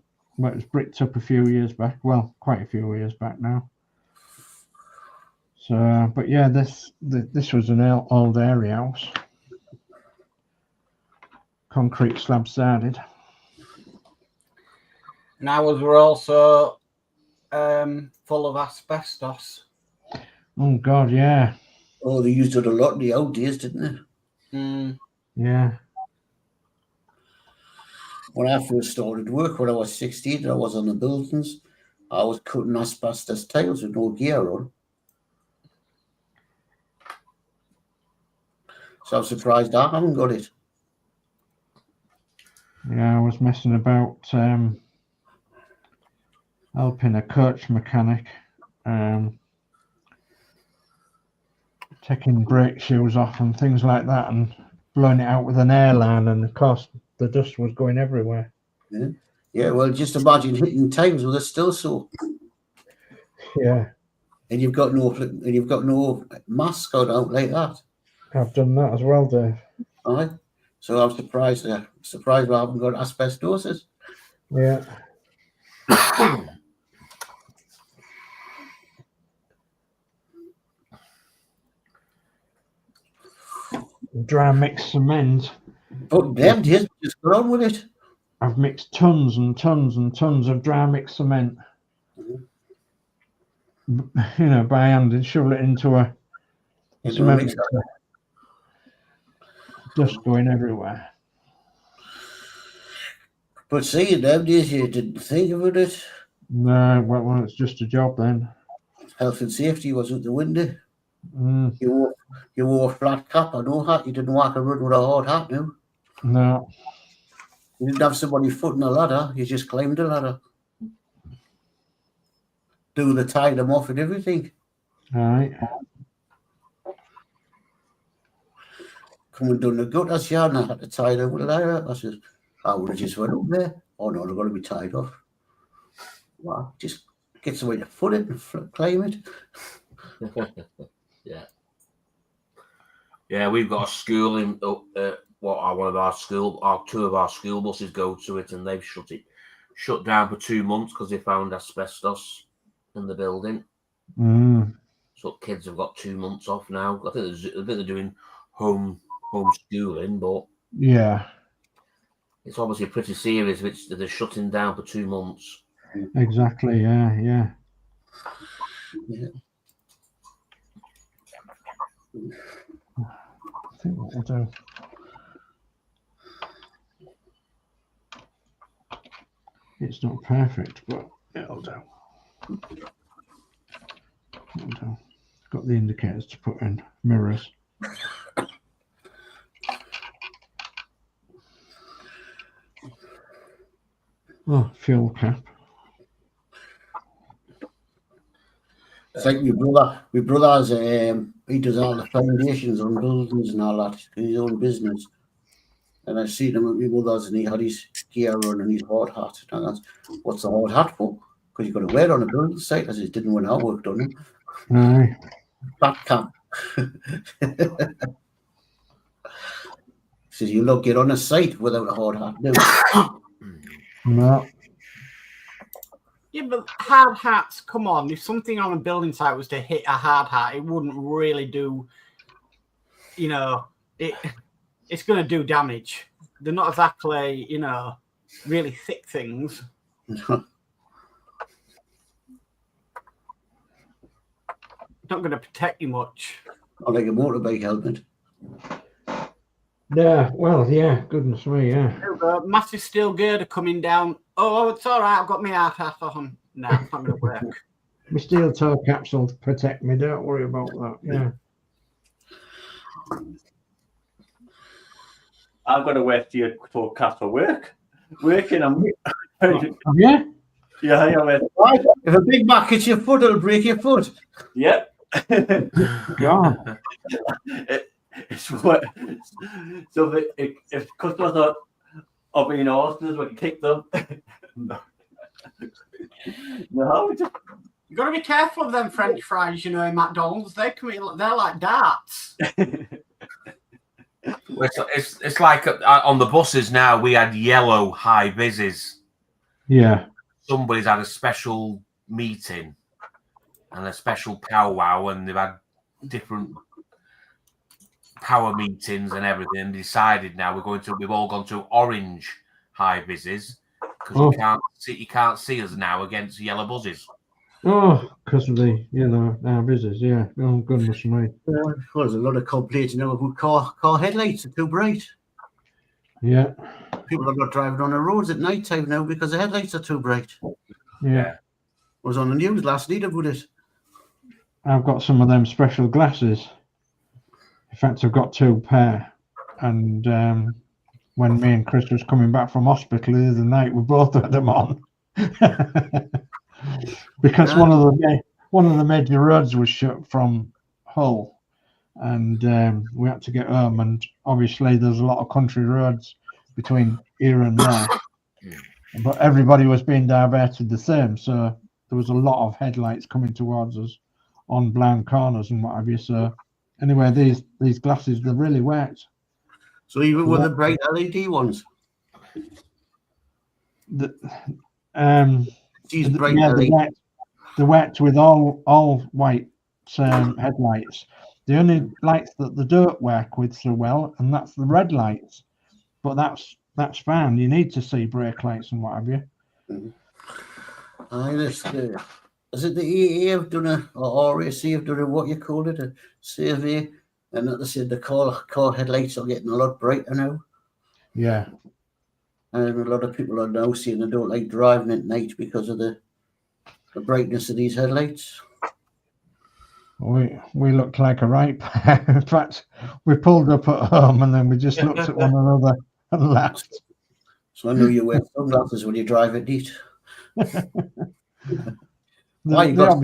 bricked up a few years back. Well, quite a few years back now. So, but yeah, this was an old area house, concrete slab-sided. And ours were also full of asbestos. Oh God, yeah. Oh, they used it a lot in the old days, didn't they? Mm. Yeah. When I first started work, when I was 16, I was on the buildings. I was cutting asbestos tiles with no gear on. So I'm surprised I haven't got it. Yeah, I was messing about helping a coach mechanic, taking brake shoes off and things like that, and blowing it out with an airline, and of course the dust was going everywhere. Yeah. Yeah, well, just imagine hitting times with a still saw, Yeah, and you've got no mask out like that. I've done that as well, Dave. Aye. So I'm surprised. Surprised I haven't got asbestosis. Yeah. Dry mix cement. But them days, just got on with it. I've mixed tons and tons and tons of dry mix cement. You know, by hand, and shovel it into a cement mixer. Dust going everywhere. But see, in them days, you didn't think about it. No, well, it's just a job then. Health and safety was out the window. Mm, You wore a flat cap or no hat. You didn't walk around with a hard hat now. no. You didn't have somebody footing a ladder. You just climbed a ladder. Do the tie them off and everything. All right. Come and done the gutters here, and I had to tie them with a ladder. I said, I would have just went up there. Oh no, they're going to be tied off. Well, just get somebody to foot it and climb it. Yeah, we've got a school in one of our two of our school buses go to it, and they've shut down for 2 months because they found asbestos in the building. Mm, So kids have got 2 months off now. I think they're doing home schooling, but yeah, it's obviously pretty serious. Which they're shutting down for 2 months. exactly. Yeah. I think what we'll do. It's not perfect, but it'll do. It'll do. Got the indicators to put in, mirrors. Oh, fuel cap. It's like my brother's he does all the foundations on buildings and all that, his own business. And I seen him at my mother's, and he had his gear on and his hard hat. And I asked, what's the hard hat for? Because you've got to wear it on a building site. I said, didn't when I worked on him. Aye. Fat cap. Says you not get on a site without a hard hat. No. No. Yeah, but hard hats, come on. If something on a building site was to hit a hard hat, it wouldn't really do, you know, it's going to do damage. They're not exactly, you know, really thick things. Not going to protect you much. Not like a motorbike helmet. Yeah, well, yeah, goodness me, yeah. There we go. Massive steel girder coming down. Oh, it's all right. I've got my hard hat on. No, it's not going to work. My steel toe caps will protect me. Don't worry about that. Yeah. I've got to wear steel toe caps for work. Working, I'm. Yeah. Yeah. Right. If a Big Mac hits your foot, it'll break your foot. Yep. God. It's what. So if customers are being horses, we kick them. No, You've got to be careful of them French fries, you know, in McDonald's. They're like darts. It's like on the buses now. We had yellow high vises. Yeah. Somebody's had a special meeting and a special powwow, and they've had different power meetings and everything. And decided now we've all gone to orange high vises because you can't see us now against yellow buses. Oh, because of the, our business, yeah. Oh, goodness me. Well, there's a lot of complaints now about car headlights are too bright. Yeah. People are not driving on the roads at night time now because the headlights are too bright. Yeah. I was on the news last night about it. I've got some of them special glasses. fact, I've got 2 pair. And when me and Chris was coming back from hospital the other night, we both had them on. Because one of the major roads was shut from Hull, and we had to get home. And obviously, there's a lot of country roads between here and there, but everybody was being diverted the same. So there was a lot of headlights coming towards us on blind corners and what have you. So anyway, these glasses, they really worked. So even with the bright LED ones, these bright LED. They worked with all white headlights. The only lights that they don't work with so well, and that's the red lights. But that's fine. You need to see brake lights and what have you. Is it the EA have done or RAC have done what you call it, a survey, and that they said the car headlights are getting a lot brighter now. Yeah. And a lot of people are now saying they don't like driving at night because of the brightness of these headlights. We looked like a right pair. In fact, we pulled up at home and then we just looked at one another and laughed. So I know you wear sunglasses when you drive at night. Why you got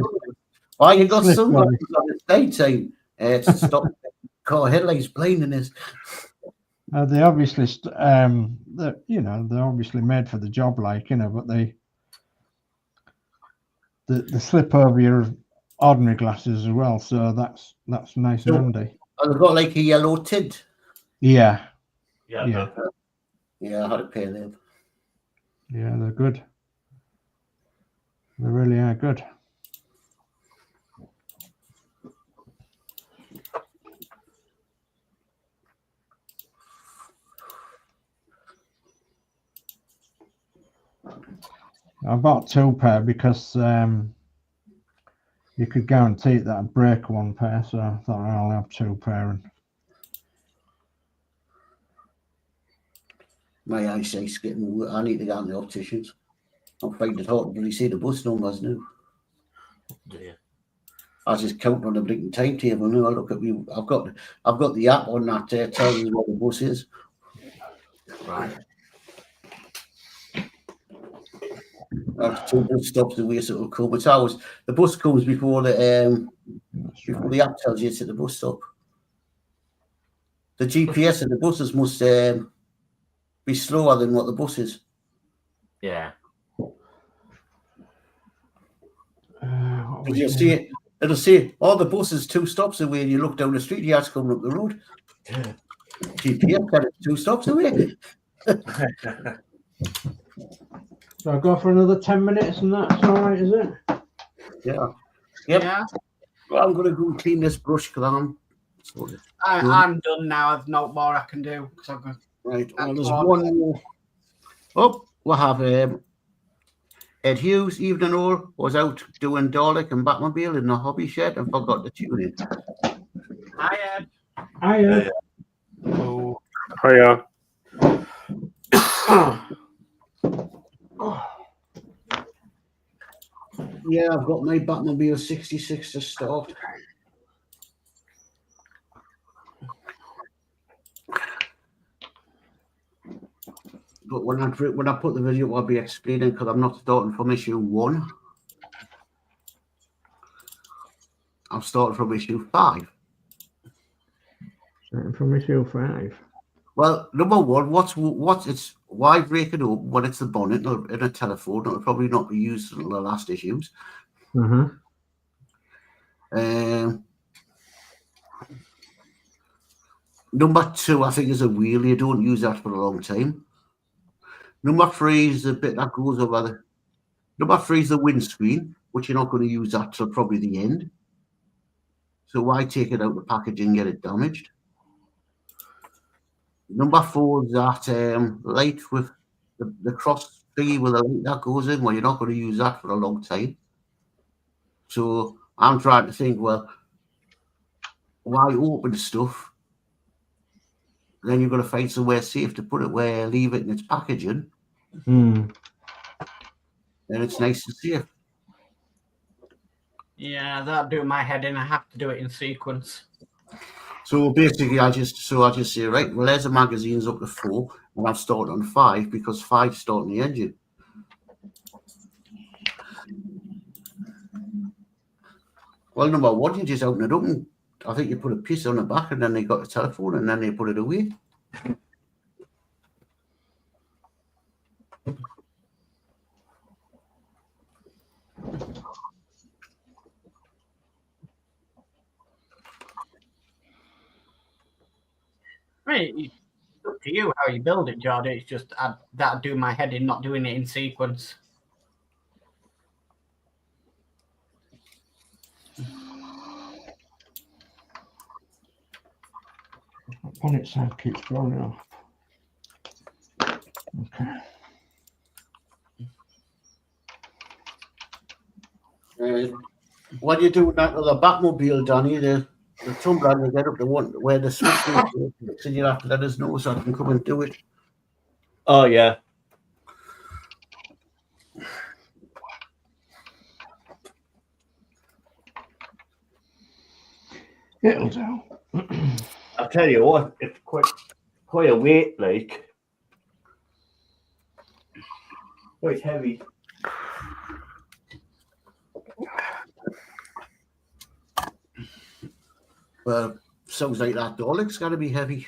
sunglasses on the daytime to stop car headlights blinding us? They obviously, they're obviously made for the job, but they slip over your ordinary glasses as well, so that's nice and handy. Oh, they've got like a yellow tint. Yeah. Yeah. Yeah, I had a pair of them. Yeah, they're good. They really are good. I bought 2 pair because you could guarantee that I'd break 1 pair, so I thought I'll have 2 pair. And my eyesight's getting. I need to go to the opticians. I'm finding it hard to really see the bus numbers now. Yeah. I just count on the blinking timetable now. I look at me. I've got the app on that tells me what the bus is. Right. That's 2 bus stops away, so it'll come. It's always the bus comes before the app tells you it's at the bus stop. The GPS of the buses must be slower than what the bus is. Yeah. You'll see it. It'll say, "Oh, the bus is 2 stops away," and you look down the street. Yeah, it's coming up the road. GPS said it's 2 stops away. so I'll go for another 10 minutes, and that's all right, is it? Yeah. Yep. Yeah. Well, I'm going to go and clean this brush because I'm done now. There's no more I can do. Right. Well, there's one more. Oh, we'll have Ed Hughes, evening all, was out doing Dalek and Batmobile in the hobby shed and forgot to tune in. Hi, Ed. Hi, Ed. Oh, hiya. Yeah, I've got my Batmobile 66 to start. But when I put the video, I'll be explaining because I'm not starting from issue 1. I'm starting from issue 5. Starting from issue 5. Well, number 1, what's it's why break it open when it's the bonnet in a telephone? It'll probably not be used until the last issues. Number 2, I think, is a wheel. You don't use that for a long time. Number 3 is the bit that goes over the. Number 3 is the windscreen, which you're not going to use that till probably the end. So why take it out of the packaging and get it damaged? Number 4 is that light with the cross thingy with the light that goes in. Well, you're not going to use that for a long time. So I'm trying to think, well, why open stuff? Then you're going to find somewhere safe to put it where leave it in its packaging. And it's nice and safe. Yeah, that'll do my head in. I have to do it in sequence. So basically, I just say, right, well, there's the magazines up to 4, and I've started on 5 because 5's starting the engine. Well, number 1, you just open it up, and I think you put a piece on the back, and then they got a telephone, and then they put it away. Right, it's up to you how you build it, Geordie. It's just that'd do my head in not doing it in sequence. On its side keeps falling off. Okay. What do you do with that other Batmobile, Danny? The tumbler will get up to one where the switch is, so you have to let us know so I can come and do it. Oh yeah. It'll do. I'll tell you what, it's quite a weight, like. Quite heavy. Well, sounds like that Horlixs got to be heavy.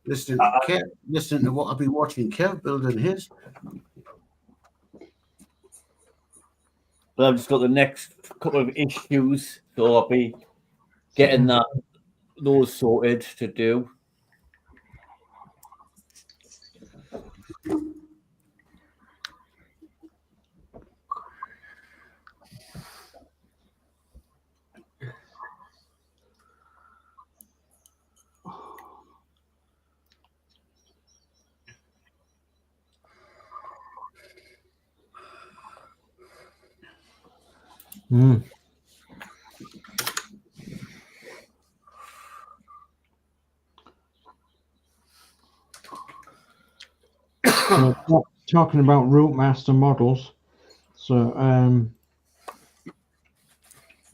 Listening to what I've been watching Kev building his. But I've just got the next couple of issues, so I'll be getting those sorted to do. Mm. So, talking about Rootmaster models, so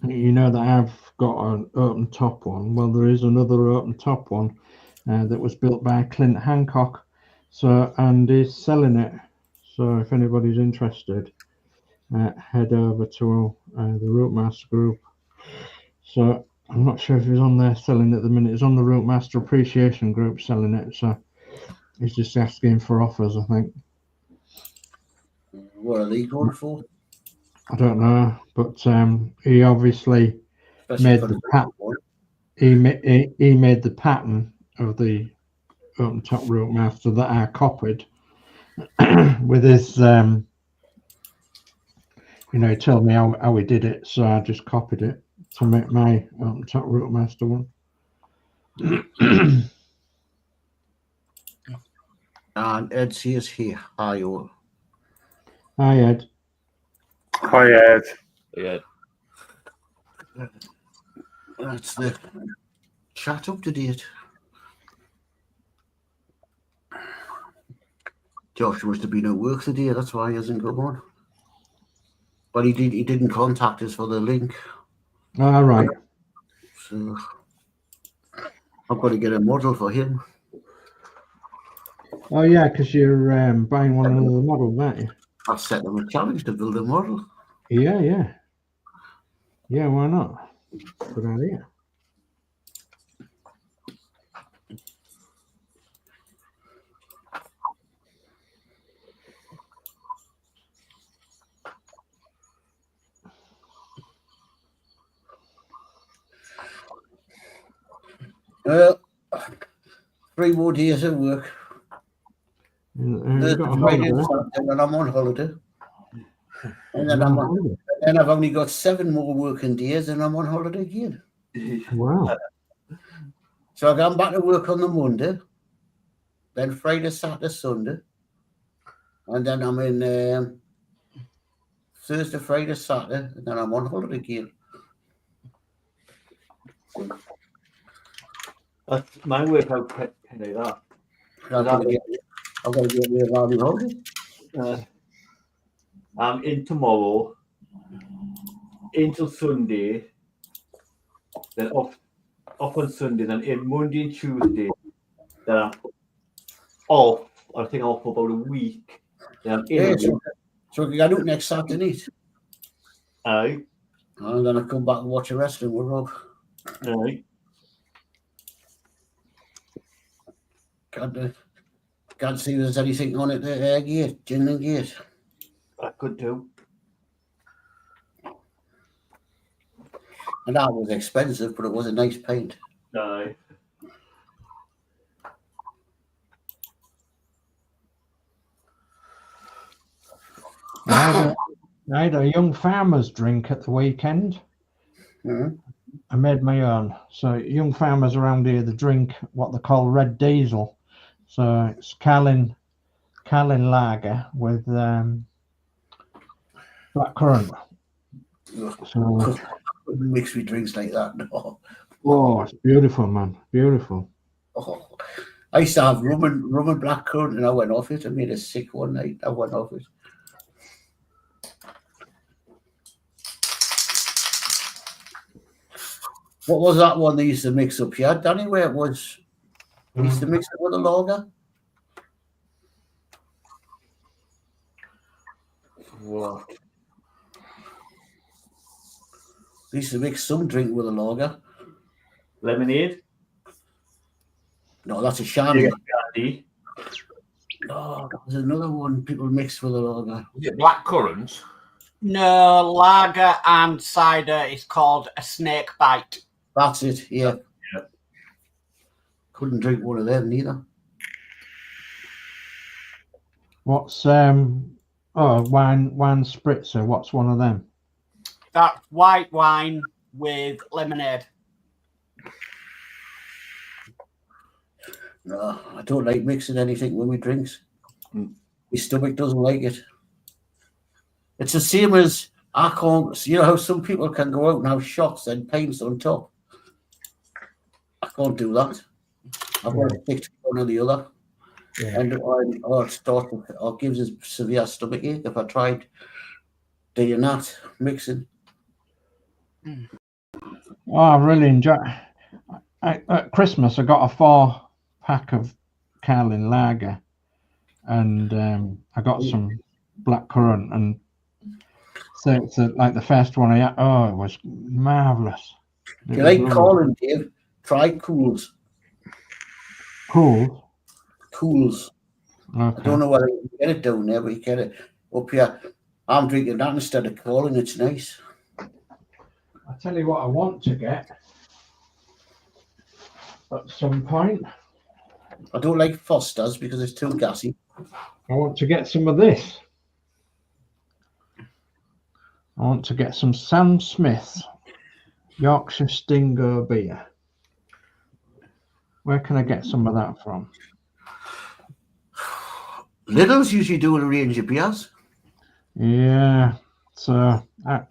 you know that I've got an open top one. Well, there is another open top one that was built by Clint Hancock, so and he's selling it. So if anybody's interested, head over to the Rootmaster group. So I'm not sure if he's on there selling it at the minute. He's on the Rootmaster Appreciation group selling it. So he's just asking for offers, I think. What are they going for? I don't know, but he obviously made the pattern. He made the pattern of the open top Rootmaster that I copied with his. You know, he told me how he did it, so I just copied it to make my open top Rootmaster one. And Ed says here, hi all. Hi Ed. Hi, Ed. Yeah. That's the chat up to date. Josh must have been at work today, that's why he hasn't come on. But he didn't contact us for the link. All right. So I've got to get a model for him. Oh yeah, because you're buying one of the model, aren't you? I've set them a challenge to build a model. Yeah, yeah. Yeah, why not? Good idea. Well, 3 more days of work. You've got a holiday. And I'm on holiday. And then I've only got 7 more working days and I'm on holiday again. Wow. So I come back to work on the Monday, then Friday, Saturday, Sunday. And then I'm in Thursday, Friday, Saturday, and then I'm on holiday again. That's my workout kind of that. I've got to get me a value holiday. I'm in tomorrow, until Sunday, then off off on Sunday, then in Monday and Tuesday, then I'm off. I think I'm off for about a week. Then I'm in a week. So we can do it next Saturday night. Aye. I'm going to come back and watch a wrestling with Rob. Aye. Can't see there's anything on it there, gate, Gillian Gate. I could do. And that was expensive, but it was a nice paint. Aye. I had a young farmer's drink at the weekend. Mm-hmm. I made my own. So young farmers around here, they drink what they call red diesel. So it's Carlin lager with black currant. So, Mix with drinks like that. No. oh, it's beautiful, man. Beautiful. Oh. I used to have rum and black currant, and I went off it. I made a sick one night. I went off it. What was that one they used to mix up here, Danny? Where it was? They used to mix it with a lager. What? They used to mix some drink with a lager. Lemonade? No, that's a shandy. Candy. No, that was another one people mixed with a lager. Is it black currant? No, lager and cider is called a snake bite. That's it, yeah. Yeah. Couldn't drink one of them neither. What's wine spritzer? What's one of them? That's white wine with lemonade. No, I don't like mixing anything with my drinks. My stomach doesn't like it. It's the same as I can't, you know how some people can go out and have shots and pints on top? I can't do that. I've got to pick one or the other. Yeah. And I'll give us severe stomach ache if I tried doing that, mixing. Oh, I really enjoy. At Christmas, I got a 4-pack of Carlin lager, and I got some black currant, and so it's like the first one I had. Oh, it was marvelous. If you like Colin, Dave, try Cools. Cool. Cools. Okay. I don't know whether you can get it down there, but you get it up here. I'm drinking that instead of Colin. It's nice. I'll tell you what I want to get at some point. I don't like Foster's because it's too gassy. I want to get some of this. I want to get some Sam Smith Yorkshire Stinger beer. Where can I get some of that from? Lidl's usually do a range of beers. Yeah. So,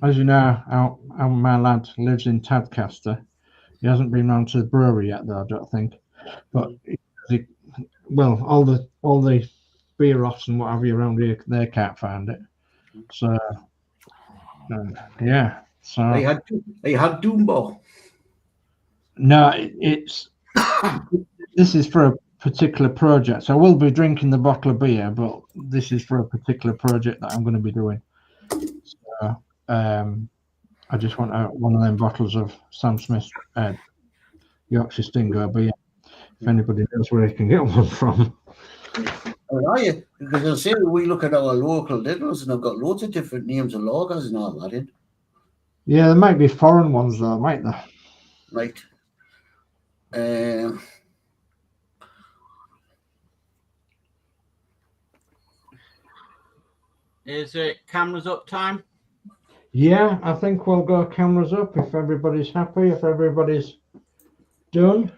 as you know, our my lad lives in Tadcaster. He hasn't been round to the brewery yet, though, I don't think. But all the beer offs and what have you around here, they can't find it. So, yeah. So I had Doombo. no, it's this is for a particular project. So I will be drinking the bottle of beer, but this is for a particular project that I'm going to be doing. So I just want one of them bottles of Sam Smith Yorkshire Stinger beer. If anybody knows where they can get one from. Oh, are you? Because I say we look at our local Lidl's and I've got loads of different names of lagers and all that in. Yeah, there might be foreign ones though, might there? Right. Is it cameras up time? Yeah, I think we'll go cameras up if everybody's happy, if everybody's done.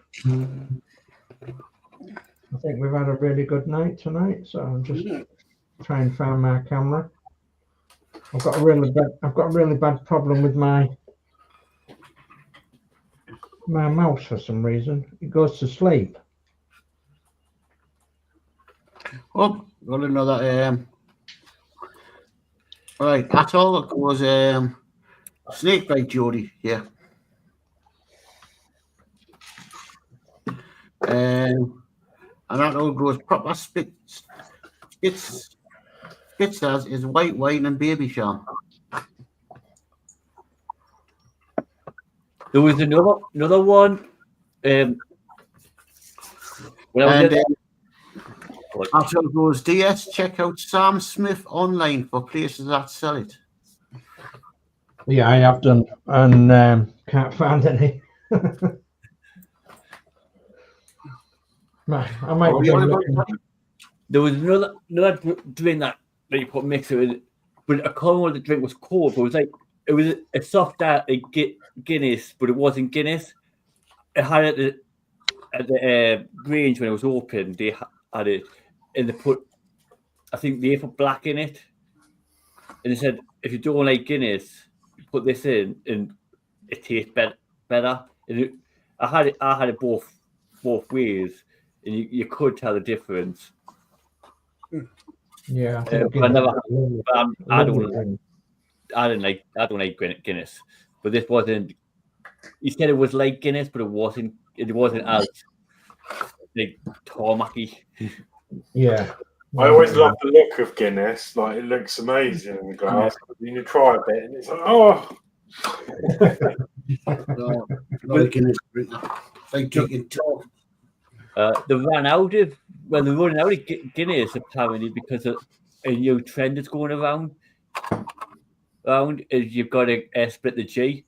I think we've had a really good night tonight, so I'm just trying to find my camera. I've got a really bad problem with my mouse for some reason. It goes to sleep. Oh, got another right, that's all it goes snake bite, Geordie, yeah. And that all goes proper Spitzers is white wine and baby sham. There was another one. When I was After goes DS, check out Sam Smith online for places that sell it. Yeah, I have done, and can't find any. I might be looking. There was another drink that you put mixer in, but I can't remember the drink was called. But it was a soft Guinness, but it wasn't Guinness. It had it at the Grange when it was open. They had it, and they put, I think they put black in it, and they said if you don't like Guinness, put this in, and it tastes better. And I had it both ways, and you could tell the difference. Yeah, I don't like Guinness, but this wasn't. He said it was like Guinness, but it wasn't. It wasn't as like tarmacy. Yeah, I always love the look of Guinness. Like, it looks amazing in the glass. You try a bit, and it's like, oh. Like Guinness, like drinking talk. They ran out of. Well, they're running out of Guinness apparently because of a new trend that's going around. Is you've got to split the G.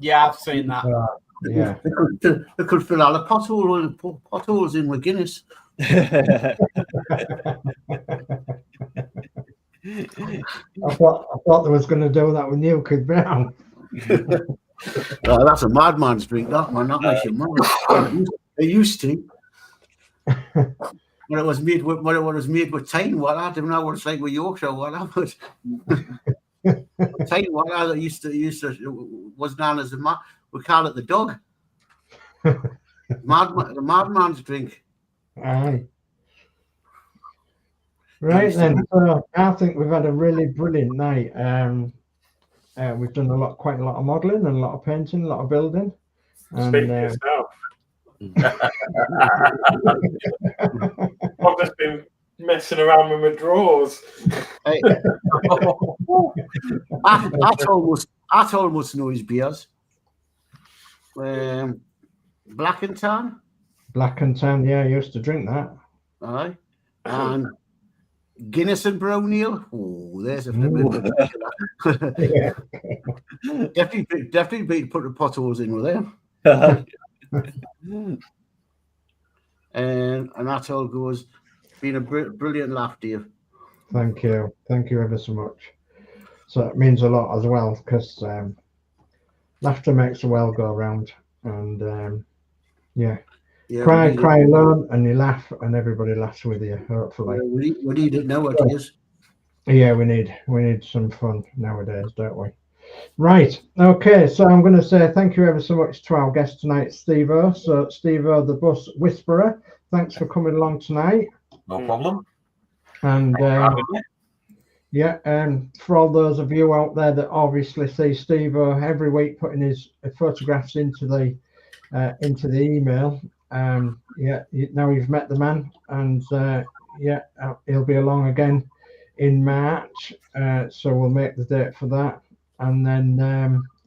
Yeah, I've seen that. Yeah, They could fill all the potholes in with Guinness. I thought they was going to do that with New Kid Brown. That's a madman's drink, that one. That makes you mad. They used to. When it was made with tine water, I don't know what it's like with Yorkshire water, but tine water that used to was known as we call it the dog. The madman's drink. Aye. Right then, so I think we've had a really brilliant night. We've done quite a lot of modelling and a lot of painting, a lot of building. And, Speak for yourself. I've just been messing around with my drawers. Hey. I almost know his beers. Black and Tan. Black and Tan, yeah, I used to drink that. Aye. And Guinness and brown ale. Oh, there's a Yeah. definitely put the potholes in with them. And that all goes. Been a brilliant laugh, Dave. Thank you ever so much. So it means a lot as well, because laughter makes the world go round, and cry, learn, and you laugh, and everybody laughs with you. Hopefully, we need it nowadays. Yeah, we need some fun nowadays, don't we? Right. Okay. So I'm going to say thank you ever so much to our guest tonight, Steve O. So Steve O, the Bus Whisperer. Thanks for coming along tonight. No problem. And for all those of you out there that obviously see Steve O every week putting his photographs into the email, now you've met the man, and he'll be along again in March. So we'll make the date for that, and then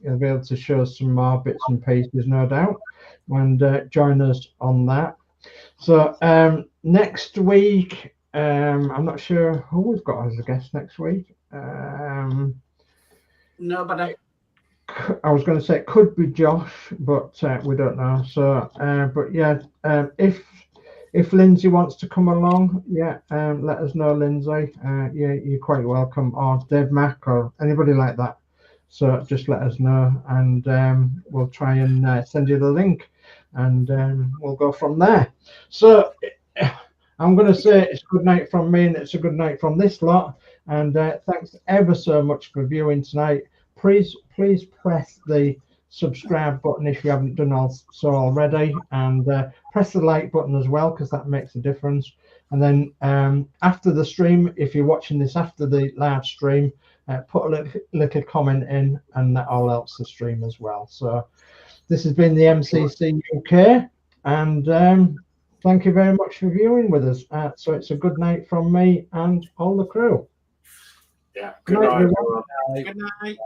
he'll be able to show some more bits and pieces, no doubt, and join us on that. So next week, I'm not sure who we've got as a guest next week. Nobody. I was going to say it could be Josh, but we don't know. So, but yeah, if Lindsey wants to come along, let us know, Lindsey. You're quite welcome, or Dave Mack, or anybody like that. So just let us know, and we'll try and send you the link, and we'll go from there. So I'm going to say it's a good night from me, and it's a good night from this lot. And thanks ever so much for viewing tonight. Please press the subscribe button if you haven't done so already, and press the like button as well, because that makes a difference. And then after the stream, if you're watching this after the live stream, put a little comment in, and that all helps the stream as well. So this has been the MCC UK. And thank you very much for viewing with us. So it's a good night from me and all the crew. Yeah. Good night, everyone. Good night.